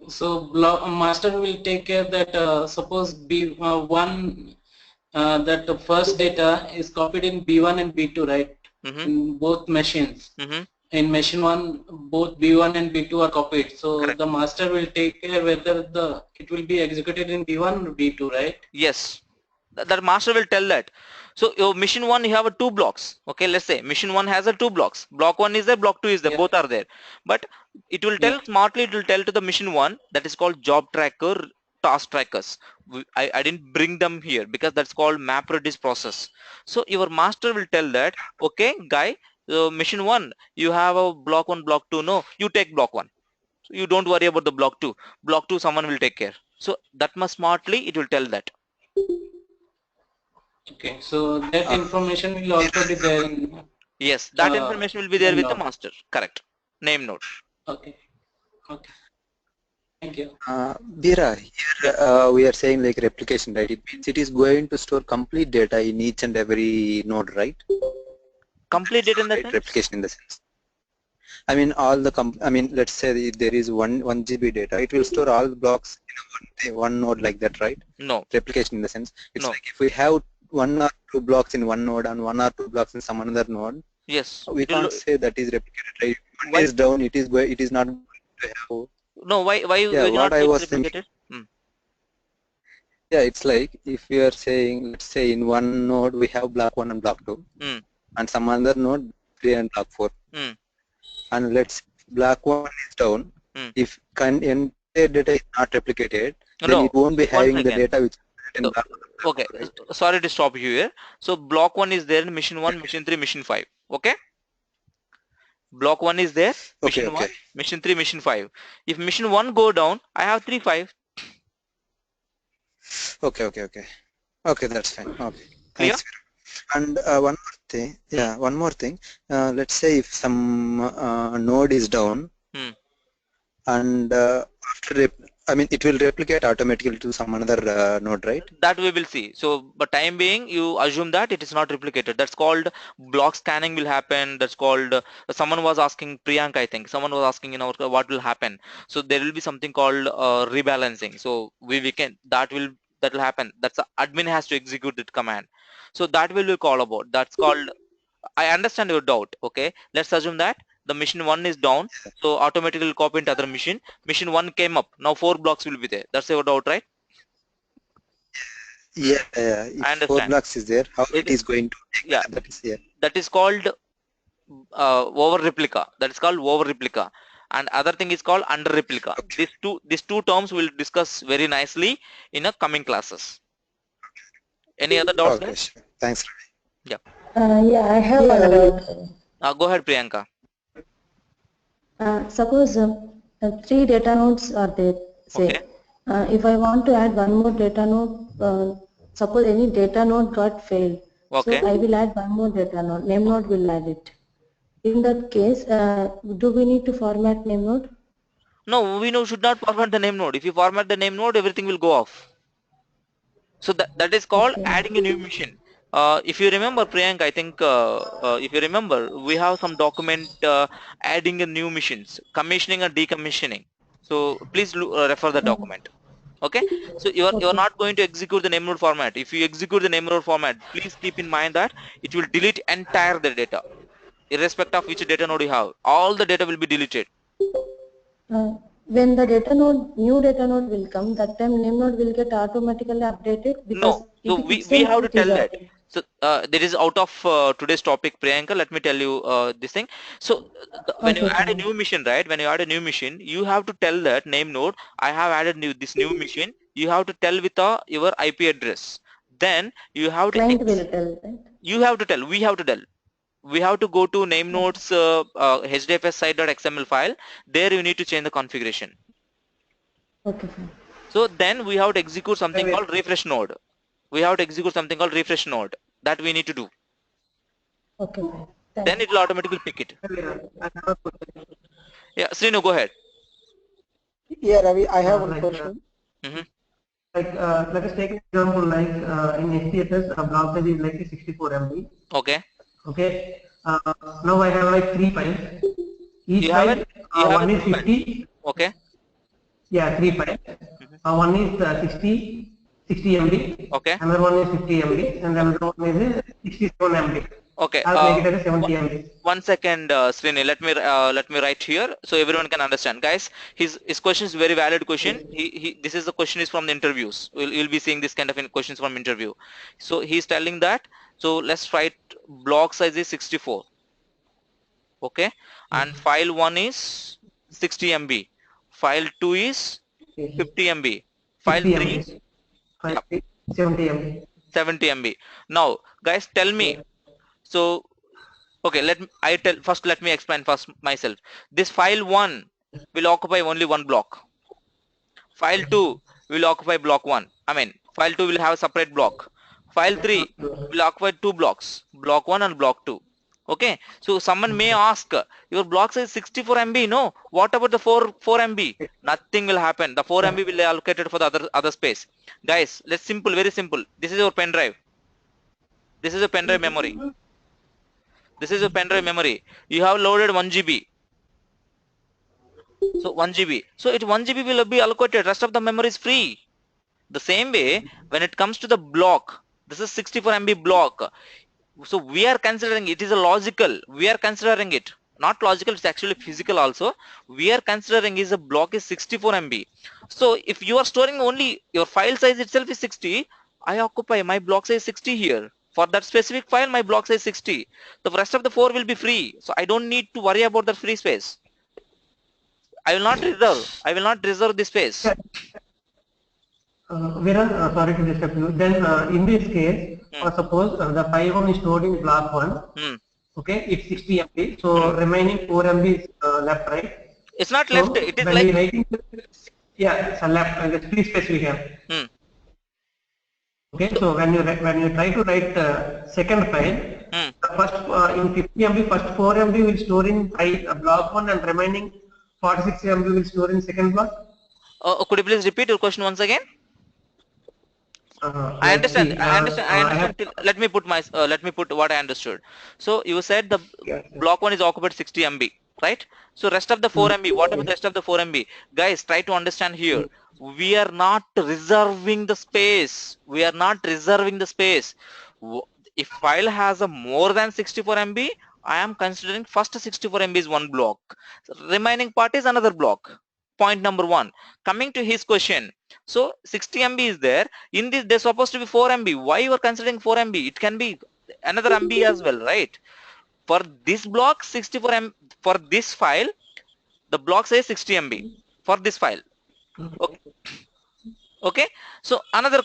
So block master will take care that suppose B1 that the first data is copied in B1 and B2, right? Mm-hmm. In both machines. Mm-hmm. In machine 1, both B1 and B2 are copied. So Correct. the master will take care whether it will be executed in B1 or B2, right? Yes. That master will tell that. So your mission 1, you have a 2 blocks. Okay, let's say mission 1 has a 2 blocks. Block 1 is there, block 2 is there, Yeah, both are there. But it will yeah. tell smartly, it will tell to the mission 1, that is called job tracker, task trackers. I didn't bring them here because that's called map redis process. So your master will tell that, okay guy, mission 1, you have a block 1, block 2, no, you take block 1. So you don't worry about the block 2. Block 2 someone will take care. So that much smartly it will tell that. Okay, so that information will also be there in Yes, that information will be there name with the node. master. Correct. Name node. Okay, okay. Thank you. Bira, here we are saying like replication, right? It means it is going to store complete data in each and every node, right? Complete data in the Right, sense? replication in the sense. I mean, I mean, let's say there is one GB data, it will store all the blocks in one node like that, right? No, Replication in the sense, it's no. like if we have one or two blocks in one node and one or two blocks in some another node, Yes. we can't say that is replicated, right? If one Why? is down, it is not going to have. No, why Yeah, will you what not I say it's was thinking. replicated? Hmm. Yeah, it's like if we are saying, let's say in one node we have block 1 and block 2, Hmm. and some other node 3 and block 4, Hmm. and let's block 1 is down. Hmm. If entire data is not replicated, then No, it won't be once having the again. data which is in So, block 1 and block okay, 2, right? sorry to stop you here. So block 1 is there in mission 1, mission 3, mission 5. Okay? Block 1 is there, Okay, mission 1, okay, mission 3, mission 5. If mission 1 go down, I have 3, 5. okay, okay, okay. Okay, that's fine. Okay, Clear? thanks. And one more thing, Hmm. yeah, one more thing. Let's say if some node is down, Hmm. and I mean, it will replicate automatically to some another node, right? That we will see. So, but time being, you assume that it is not replicated. That's called block scanning will happen. That's called, someone was asking, Priyanka, I think, someone was asking in our, what will happen. So there will be something called rebalancing. So we can, that will happen. That's the admin has to execute that command. So that will be call about. That's called, I understand your doubt. Okay. Let's assume that the mission 1 is down. So automatically copy into other mission. Mission 1 came up. Now 4 blocks will be there. That's your doubt, right? Hmm. Yeah, yeah. If I four understand. blocks is there, how it It, is going to take yeah, that is, yeah. that is called over replica. That is called over replica, and other thing is called under replica. Okay, These two terms we'll discuss very nicely in a coming classes. Any other doubts, okay, guys? sure. Thanks. Yeah. Yeah, I have a doubt. Go ahead, Priyanka. Suppose three data nodes are there, Okay. say. If I want to add one more data node, suppose any data node got failed. So Okay. I will add one more data node, name node will add it. In that case, do we need to format name node? No, we know should not format the name node. If you format the name node, everything will go off. So that is called Okay. adding a new mission. If you remember, Priyank, I think if you remember, we have some document adding a new missions, commissioning and decommissioning. So please refer the Oh, document. Okay. So you're okay. not going to execute the name node format. If you execute the name node format, please keep in mind that it will delete entire the data, irrespective of which data node you have. All the data will be deleted. When the data node, new data node will come, that time name node will get automatically updated because No, so it we itself have to it is tell that. updated. So there is out of today's topic, Priyanka. Let me tell you this thing. So when you Okay, add a fine. new mission, right? When you add a new mission, you have to tell that name node. I have added this new mission. You have to tell with your IP address. Then you have to Client will tell, right? you have to tell. We have to tell. We have to go to name Okay. nodes hdfs site.xml file. There you need to change the configuration. Okay, fine. So then we have to execute something called refresh node. We have to execute something called refresh node that we need to do. Okay, fine. Then Thanks. it will automatically pick it. I have a question. Yeah, Srinu, go ahead. Yeah, Ravi, I have one question. Hmm. Let us take an example like in Hdfs, block size is like 64 MB. Okay. Okay. Now I have like three files. Each You have file, it. You have a one is three files. 50. Okay. Yeah, three files. Hmm. One is 60 MB. Okay. Another one is 50 MB, and another one is 67 MB. Okay. I'll make it as 70 MB. 1 second, Srini. Let me write here so everyone can understand, guys. His question is very valid question. This is the question is from the interviews. You'll be seeing this kind of questions from interview. So he's telling that. So let's write block size is 64. Okay, and file 1 is 60 MB. File 2 is 50 MB. File 60 3 MB. is, yeah, 70 MB. 70 MB. Now, guys, tell me. So, okay, let me explain first myself. This file 1 will occupy only one block. File 2 will occupy block 1. I mean, file 2 will have a separate block. File 3 will occupy two blocks, block 1 and block 2. Okay, so someone may ask, your block size 64 MB. No, what about the 4 MB? Nothing will happen. The 4 MB will be allocated for the other space. Guys, let's simple, very simple. This is your pen drive. This is a pen drive memory. This is a pen drive memory. You have loaded 1 GB. So 1 GB. So it 1 GB will be allocated. Rest of the memory is free. The same way, when it comes to the block, this is 64 MB block. So we are considering it is a logical. We are considering it not logical. It's actually physical also. We are considering is a block is 64 MB. So if you are storing only your file size itself is 60, I occupy my block size 60 here. For that specific file, my block size 60. The rest of the 4 will be free. So I don't need to worry about the free space. I will not reserve. I will not reserve the space. Viren, sorry to disturb you. Then in this case, suppose the file 1 is stored in block 1. Okay, it's 60 MB. So remaining 4 MB is left, right? It's not So left. It is when like. we writing, yeah, it's a left. The free space we have. Okay, so when you try to write second file, the first in 50 MB, first 4 MB will store in block 1 and remaining 46 MB will store in second block. Could you please repeat your question once again? I understand. I understand. Let me put what I understood. So you said the block 1 is occupied 60 MB, right? So rest of the 4 MB. What about the rest of the 4 MB? Guys, try to understand here. We are not reserving the space. We are not reserving the space. If file has a more than 64 MB, I am considering first 64 MB is one block. Remaining part is another block. Point number 1. Coming to his question. So 60 MB is there. In this, there's supposed to be 4 MB. Why you are considering 4 MB? It can be another MB as well, right? For this block, 64 MB. For this file, the block says 60 MB for this file. Okay. Okay. So another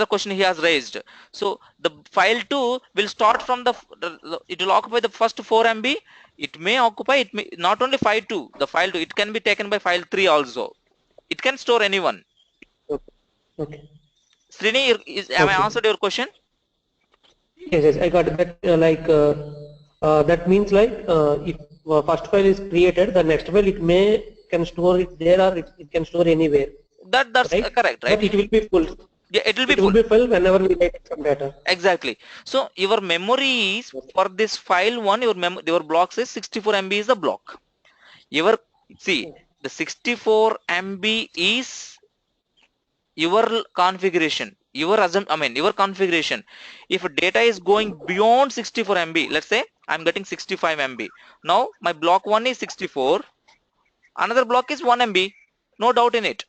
question he has raised. So the file 2 will start from it will occupy the first 4 MB. It may occupy, it may not only file 2, the file 2, it can be taken by file 3 also. It can store anyone. Okay. Srini, am I answered your question? Yes, I got that. That means if first file is created, the next file can store it there or it can store anywhere. That's right? Correct, right? But it will be full. Yeah, it will be full whenever we write some data. Exactly. So your memory is for this file 1, your block says 64 MB is the block. See, the 64 MB is your configuration. Your configuration. If data is going beyond 64 MB, let's say I'm getting 65 MB. Now my block 1 is 64. Another block is 1 MB. No doubt in it.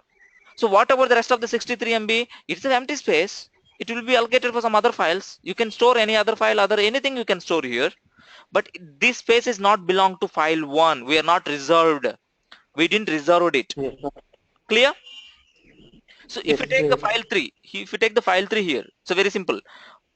So what about the rest of the 63 MB? It's an empty space. It will be allocated for some other files. You can store any other file, anything you can store here. But this space is not belong to file 1. We are not reserved. We didn't reserve it. Clear? So if you take the file 3, here, so very simple.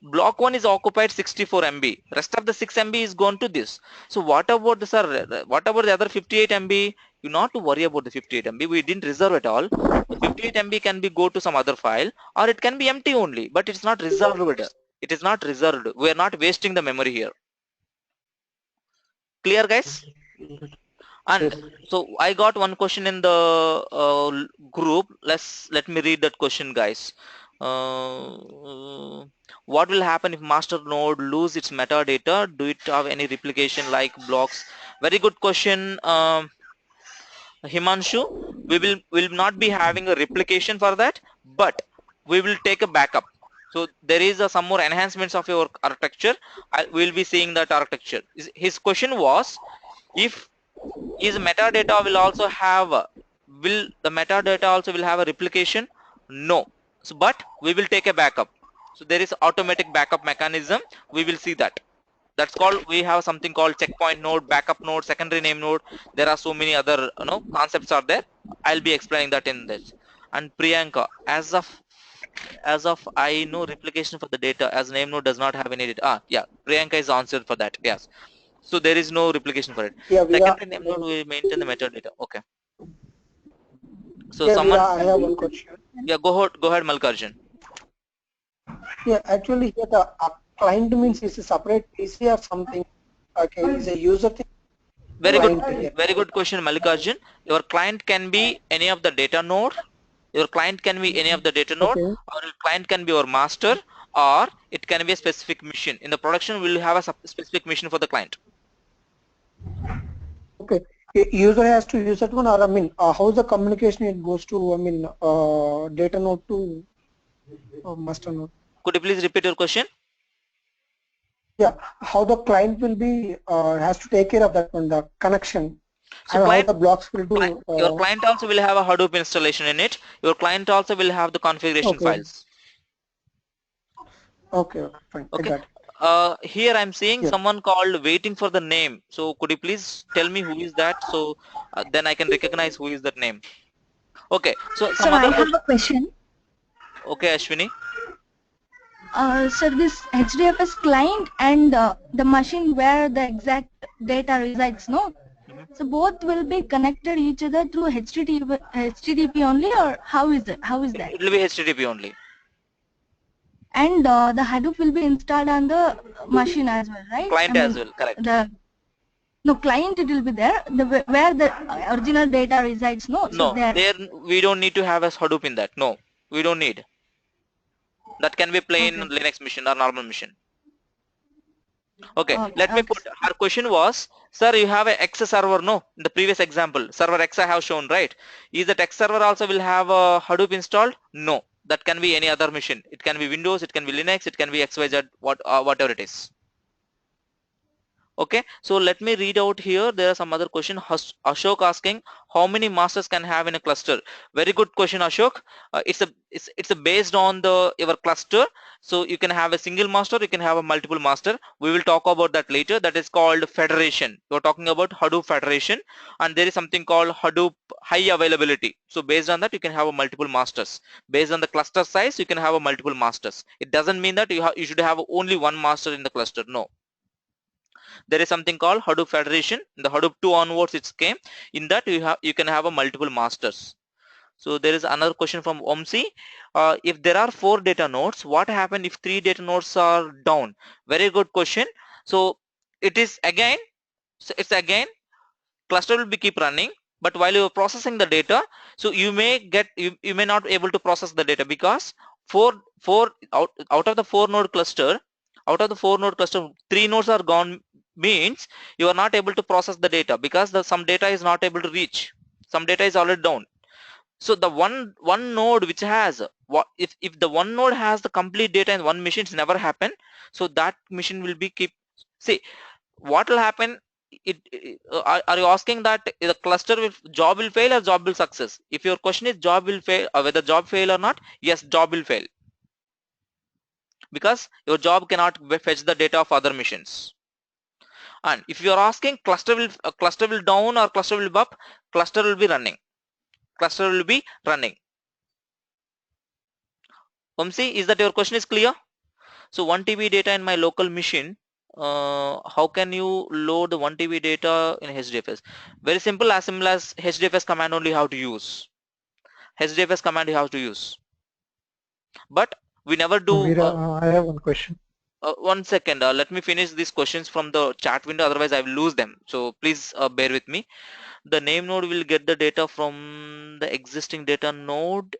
Block 1 is occupied 64 MB. Rest of the 6 MB is gone to this. So what about this? What about the other 58 MB? You not to worry about the 58 MB. We didn't reserve at all. The 58 MB can be go to some other file, or it can be empty only, but it's not reserved. It is not reserved. We are not wasting the memory here. Clear, guys? And so I got one question in the group. Let me read that question, guys. What will happen if master node lose its metadata? Do it have any replication like blocks? Very good question, Himanshu. We will not be having a replication for that, but we will take a backup. So there is some more enhancements of your architecture. We will be seeing that architecture. His question was, if is metadata will also have will have a replication? No. So, but we will take a backup. So there is automatic backup mechanism. We will see that. That's called, we have something called checkpoint node, backup node, secondary name node. There are so many other concepts are there. I'll be explaining that in this. And Priyanka, as of I know replication for the data as name node does not have any data. Yeah, Priyanka is answered for that. Yes. So there is no replication for it. Yeah, secondary name node will maintain the metadata. Okay. So yeah, someone. I have one question. Yeah, go ahead, Malkarjan. Yeah, actually here the client means it's a separate PC or something? Okay, it's a user thing. Very good, Client here. very good question, Mallikarjun. Your client can be any of the data node. Your client can be any of the data node, Okay. or your client can be your master, or it can be a specific mission. In the production, we'll have a specific mission for the client. Okay. User has to use that one, or I mean, how's the communication it goes to? I mean, data node to master node. Could you please repeat your question? Yeah, how the client will be has to take care of that one, the connection. So And client, how the blocks will do. your client also will have a Hadoop installation in it. Your client also will have the configuration Okay. files. Okay, fine. Okay. I got it. Here I'm seeing Yes. someone called waiting for the name. So could you please tell me who is that? So then I can recognize who is that name. Okay. So some Sir, I other have a question. Okay, Ashwini. So this HDFS client and the machine where the exact data resides, no? So both will be connected each other through HTTP only, or how is it? How is that? It will be HTTP only. And the Hadoop will be installed on the machine as well, right? Client as well, correct. No, client it will be there, where the original data resides, no? No, So there. there we don't need to have a Hadoop in that. No, we don't need. That can be plain Linux machine or normal machine. Okay, let me put, her question was, sir, you have a X server, no? In the previous example, server X I have shown, right? Is that X server also will have a Hadoop installed? No, that can be any other machine. It can be Windows, it can be Linux, it can be XYZ, whatever it is. Okay, so let me read out here. There are some other question. Ashok asking how many masters can have in a cluster. Very good question, Ashok. It's a based on the your cluster. So you can have a single master, you can have a multiple master. We will talk about that later. That is called federation. You're talking about Hadoop federation, and there is something called Hadoop high availability. So based on that, you can have a multiple masters. Based on the cluster size, you can have a multiple masters. It doesn't mean that you should have only one master in the cluster. No. There is something called Hadoop federation. In the Hadoop 2 onwards it came. In that you can have a multiple masters. So there is another question from Omsi. If there are 4 data nodes, what happens if 3 data nodes are down? Very good question. So it's again cluster will be keep running, but while you are processing the data, so you may not able to process the data because out of the 4 node cluster, 3 nodes are gone, means you are not able to process the data because some data is not able to reach, some data is already down. So the one node which has if the one node has the complete data in one machine, it's never happen. So that machine will be keep, see what will happen. Are you asking that the cluster job will fail or job will success? If your question is job will fail or whether job fail or not, yes, job will fail because your job cannot fetch the data of other machines. And if you are asking cluster will down or cluster will up, cluster will be running. Cluster will be running. Omsi, is that your question is clear? So 1 TB data in my local machine. How can you load the 1 TB data in HDFS? Very simple, as simple as HDFS command only how to use. HDFS command you have to use. But we never do. I have one question. 1 second, let me finish these questions from the chat window, otherwise I will lose them. So please bear with me. The name node will get the data from the existing data node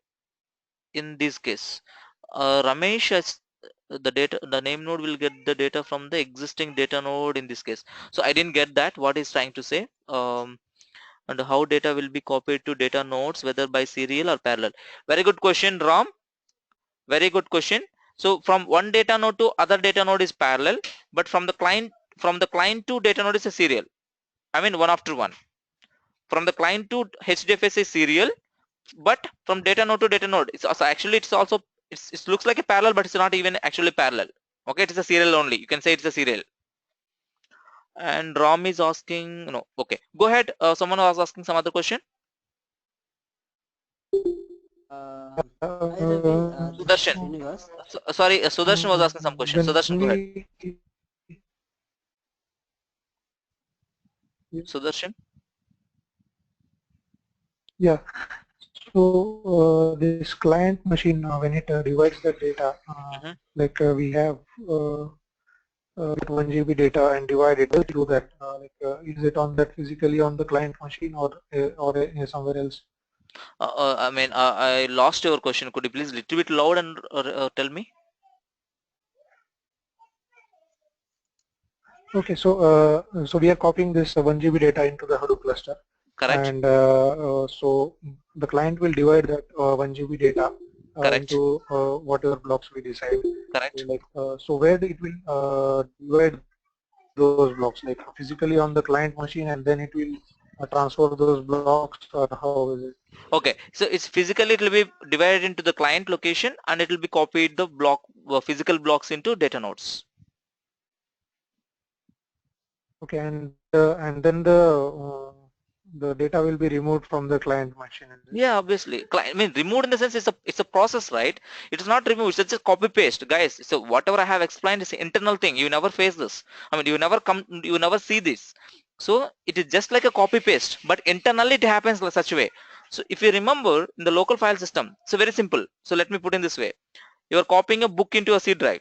in this case. Ramesh, the name node will get the data from the existing data node in this case. So I didn't get that, what he's trying to say. And how data will be copied to data nodes, whether by serial or parallel. Very good question, Ram. Very good question. So from one data node to other data node is parallel, but from the client to data node is a serial. I mean one after one. From the client to HDFS is serial, but from data node to data node, it looks like a parallel, but it's not even actually parallel. Okay, it is a serial only. You can say it's a serial. And Ram is asking, no, okay, go ahead. Someone was asking some other question. Sudarshan. Sorry, Sudarshan was asking some question. Sudarshan, go ahead. Sudarshan. Yeah. So this client machine, when it divides the data, like we have get 1 GB data and divide it. Does it do that? Is it on that physically on the client machine or somewhere else? I mean, I lost your question. Could you please little bit loud and tell me? Okay, so so we are copying this 1 GB data into the Hadoop cluster. Correct. And so the client will divide that 1 GB data Correct. into whatever blocks we decide. Correct. So where it will divide those blocks, like physically on the client machine, and then it will transfer those blocks, or how is it? Okay, so it's physically, it will be divided into the client location and it will be copied the block physical blocks into data nodes. Okay, and then the data will be removed from the client machine. Yeah, obviously. I mean, removed in the sense it's a process, right? It is not removed. It's just copy paste, guys. So whatever I have explained is an internal thing. You never face this. I mean, you never see this. So it is just like a copy paste, but internally it happens like such a way. So if you remember in the local file system, so very simple. So let me put in this way. You are copying a book into a C drive,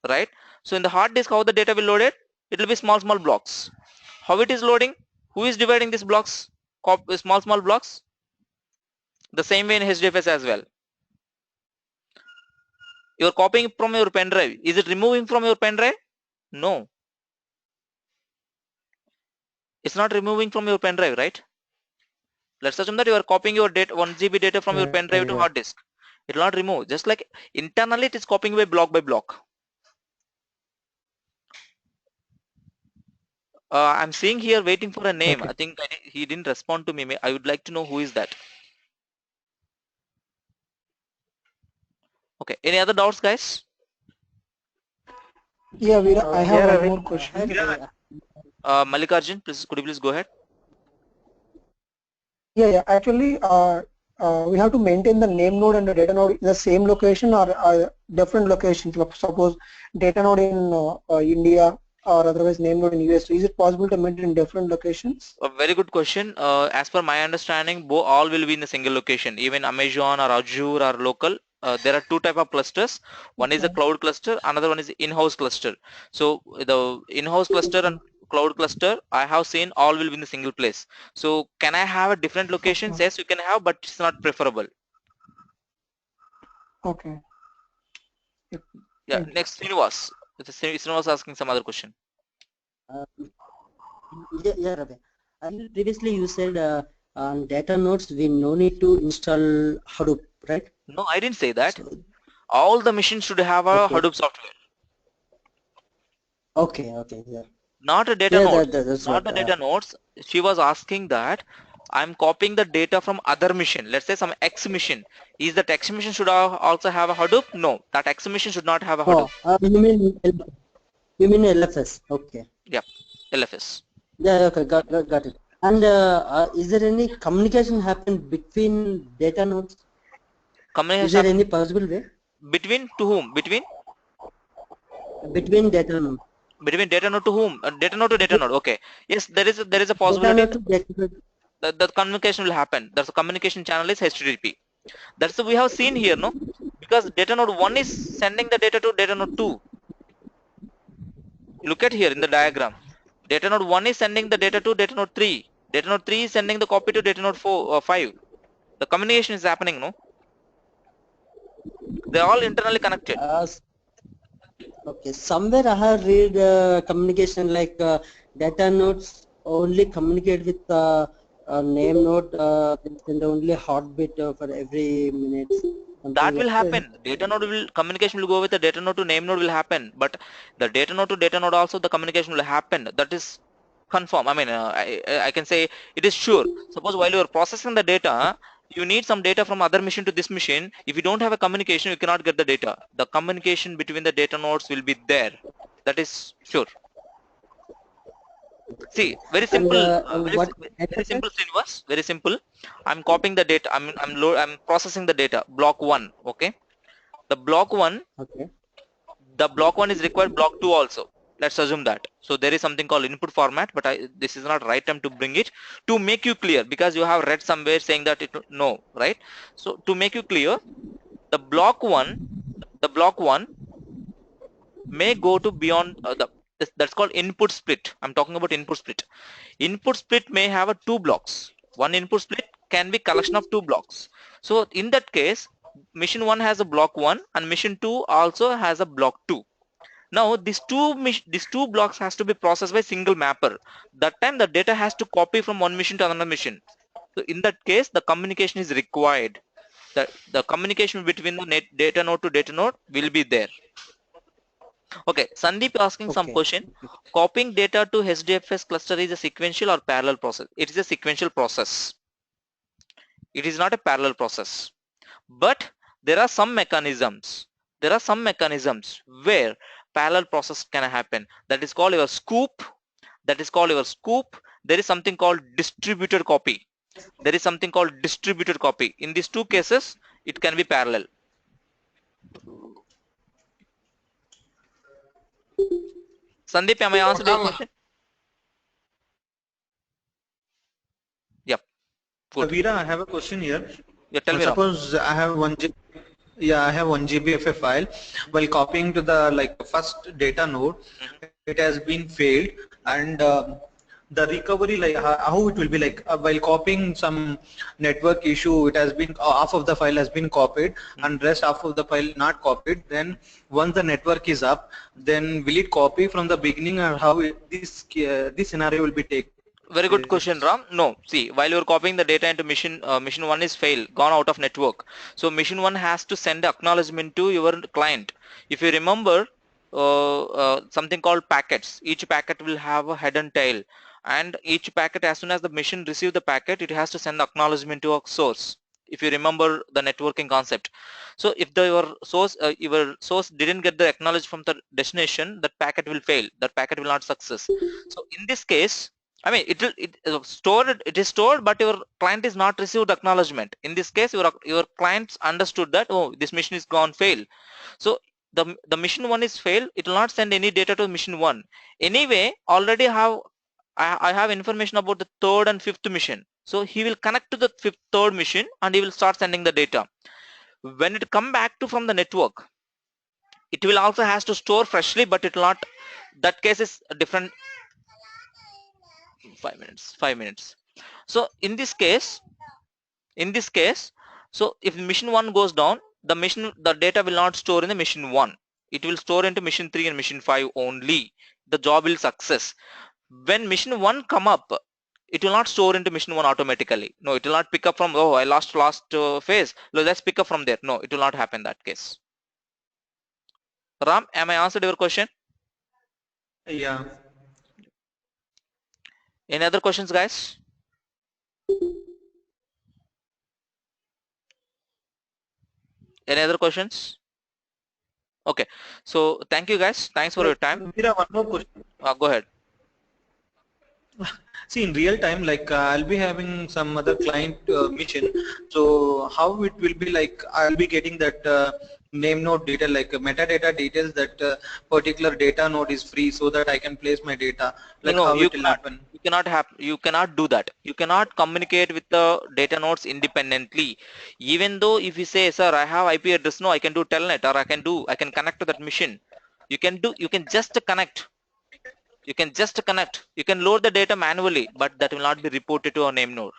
right? So in the hard disk, how the data will load it? It will be small blocks. How it is loading? Who is dividing these blocks? Small blocks. The same way in Hdfs as well. You are copying from your pen drive. Is it removing from your pen drive? No. It's not removing from your pen drive, right? Let's assume that you are copying your 1 GB data from your pen drive to hard disk. It will not remove. Just like internally it is copying by block. I'm seeing here waiting for a name. Okay. I think he didn't respond to me. I would like to know who is that. Okay. Any other doubts, guys? Yeah, Veera, I have one more question. Mallikarjun, please, could you please go ahead? Yeah. Actually, we have to maintain the name node and the data node in the same location or different locations. Suppose data node in India or otherwise name node in US. So is it possible to maintain in different locations? A very good question. As per my understanding, all will be in a single location. Even Amazon or Azure or local. There are two type of clusters. One is a cloud cluster, another one is in-house cluster. So the in-house cluster and cloud cluster, I have seen all will be in a single place. So can I have a different locations? Yes, you can have, but it's not preferable. Okay. Yeah. Next, Srinivas. Srinivas asking some other question. Yeah, Ravi. Previously you said on data nodes we no need to install Hadoop, right? No, I didn't say that. So, all the machines should have a Hadoop software. Okay, yeah. Not a data node. Not the data nodes. She was asking that I'm copying the data from other machine. Let's say some X machine. Is that X machine should also have a Hadoop? No, that X machine should not have a Hadoop. You mean LFS? Okay. Yeah, LFS. Yeah, okay, got it. And is there any communication happen between data nodes? Communication. Is there any possible way? Between to whom? Between data node. Between data node to whom? Data node to data node. Okay. Yes, there is a possibility that the communication will happen. That's a communication channel is HTTP. That's what we have seen here, no? Because data node 1 is sending the data to data node 2. Look at here in the diagram. Data node 1 is sending the data to data node 3. Data node 3 is sending the copy to data node 4 or 5. The communication is happening, no? They're all internally connected. Okay, somewhere I have read communication like data nodes only communicate with name node and only heartbeat for every minute. That will happen. Data node will communication will go with the data node to name node will happen, but the data node to data node also the communication will happen. That is confirm. I mean, I can say it is sure. Suppose while you are processing the data, you need some data from other machine to this machine. If you don't have a communication, you cannot get the data. The communication between the data nodes will be there. That is sure. See, very simple. Very simple, Srinivas. Very simple. I'm copying the data. I'm processing the data. Block 1. Okay. The block 1. Okay. The block 1 is required. Block 2 also. Let's assume that. So there is something called input format, but this is not right time to bring it to make you clear, because you have read somewhere saying that no, right? So to make you clear, the block 1 may go to beyond that's called input split. I'm talking about input split. Input split may have a 2 blocks. One input split can be collection of 2 blocks. So in that case, machine 1 has a block 1 and machine 2 also has a block 2. Now these two blocks has to be processed by single mapper. That time the data has to copy from one machine to another machine. So in that case, the communication is required. The communication between the data node to data node will be there. Okay, Sandeep asking some question. Copying data to Hdfs cluster is a sequential or parallel process? It is a sequential process. It is not a parallel process. But there are some mechanisms. There are some mechanisms where parallel process can happen. That is called your scoop. That is called your scoop. There is something called distributed copy. There is something called distributed copy. In these two cases, it can be parallel. Sandeep, am I answered your question? Yep. Good. Veera, I have a question here. Yeah, tell me. Suppose I have 1 GB. Yeah, I have 1 GBFF file. While copying to the first data node, it has been failed, and the recovery, how it will be while copying some network issue, it has been half of the file has been copied and rest half of the file not copied. Then once the network is up, then will it copy from the beginning, or how this scenario will be taken? Very good question, Ram. No, see, while you're copying the data into machine 1 is failed, gone out of network. So machine 1 has to send acknowledgement to your client. If you remember something called packets, each packet will have a head and tail, and each packet, as soon as the machine receives the packet, it has to send acknowledgement to a source. If you remember the networking concept. So if your source didn't get the acknowledge from the destination, that packet will fail. That packet will not success. So in this case, I mean, it is stored, but your client is not received acknowledgement. In this case, your clients understood that, oh, this mission is gone fail. So the mission 1 is failed. It will not send any data to mission 1. Anyway, already I have information about the 3rd and 5th mission. So he will connect to the 3rd mission and he will start sending the data. When it come back to from the network, it will also has to store freshly, but it will not. That case is a different. 5 minutes. So in this case, so if mission 1 goes down, the data will not store in the mission 1. It will store into mission 3 and mission 5 only. The job will success. When mission 1 come up, it will not store into mission 1 automatically. No, it will not pick up from, oh, I lost phase. Let's pick up from there. No, it will not happen that case. Ram, am I answered your question? Yeah. Any other questions, guys? Any other questions? Okay, so thank you, guys. Thanks for your time. Veera, one more question. Go ahead. See, in real time, I'll be having some other client mission. So how it will be I'll be getting that name node data, metadata details, that particular data node is free, so that I can place my data. No, how you it will happen. You cannot do that. You cannot communicate with the data nodes independently. Even though if you say, sir, I have IP address, no, I can do telnet, or I can connect to that mission. You can just connect. You can load the data manually, but that will not be reported to a name node.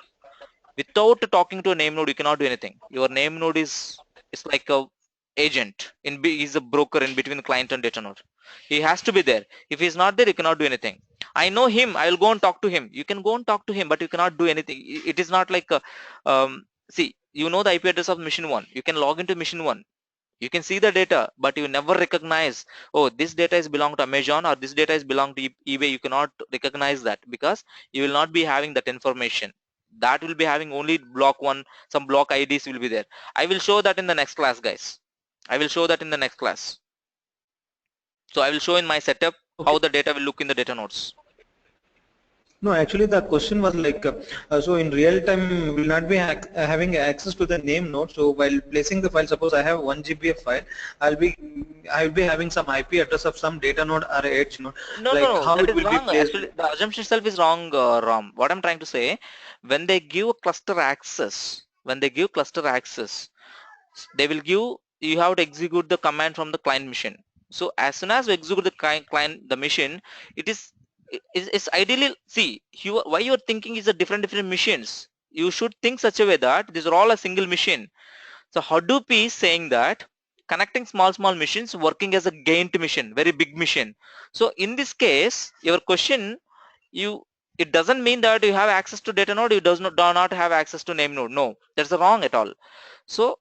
Without talking to a name node, you cannot do anything. Your name node is like a agent. He's a broker in between the client and data node. He has to be there. If he's not there, you cannot do anything. I know him, I will go and talk to him. You can go and talk to him, but you cannot do anything. It is not like see, you know the IP address of mission 1. You can log into mission 1. You can see the data, but you never recognize, oh, this data is belong to Amazon or this data is belong to eBay. You cannot recognize that because you will not be having that information. That will be having only block 1, some block IDs will be there. I will show that in the next class, guys. I will show that in the next class. So I will show in my setup how the data will look in the data nodes. No, actually the question was so in real time will not be having access to the name node. So while placing the file, suppose I have 1 GB file, I will be having some IP address of some data node or edge node. No, how that it is will wrong. be placed? Actually, the assumption itself is wrong, Ram. What I'm trying to say, when they give cluster access, they will give, you have to execute the command from the client machine. So as soon as we execute the client, the machine, it's ideally, see, why you're thinking is a different machines. You should think such a way that these are all a single machine. So Hadoop is saying that connecting small machines working as a giant machine, very big machine. So in this case, your question, it doesn't mean that you have access to data node, you do not have access to name node. No, that's wrong at all. So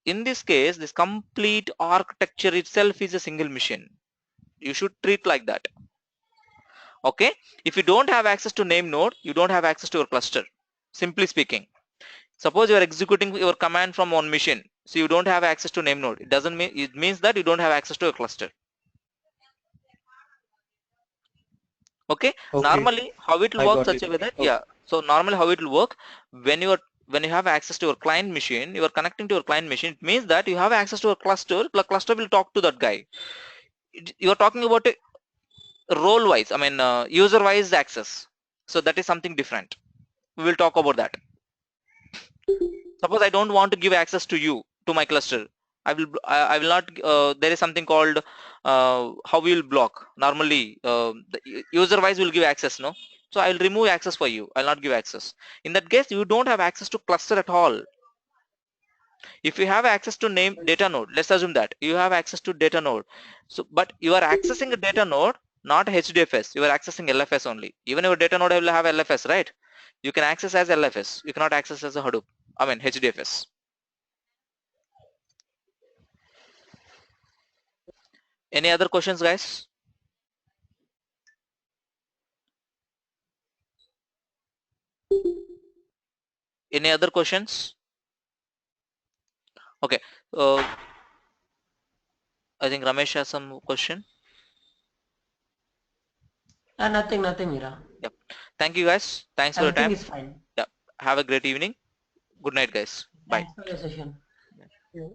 in this case, this complete architecture itself is a single machine. You should treat like that. Okay, if you don't have access to name node, you don't have access to your cluster, simply speaking. Suppose you are executing your command from one machine, so you don't have access to name node. It means that you don't have access to your cluster. Okay, normally how it will work such a way that, yeah, so normally how it will work, when you have access to your client machine, you are connecting to your client machine, it means that you have access to a cluster. The cluster will talk to that guy. You are talking about a role wise, I mean user wise access, so that is something different. We will talk about that. Suppose I don't want to give access to you, to my cluster, I will not, there is something called how we will block. Normally the user wise will give access, no? So I will remove access for you, I'll not give access. In that case, you don't have access to cluster at all. If you have access to name data node, let's assume that you have access to data node, so but you are accessing a data node, not HDFS, you are accessing LFS only. Even your data node will have LFS, right? You can access as LFS, you cannot access as a Hadoop, I mean HDFS. Any other questions, guys? Any other questions? Okay, I think Ramesh has some question. Nothing, Mira. Yep. Thank you, guys. Thanks for your Everything time. is fine. Yep. Have a great evening. Good night, guys. Bye. Thanks for your session. Yeah.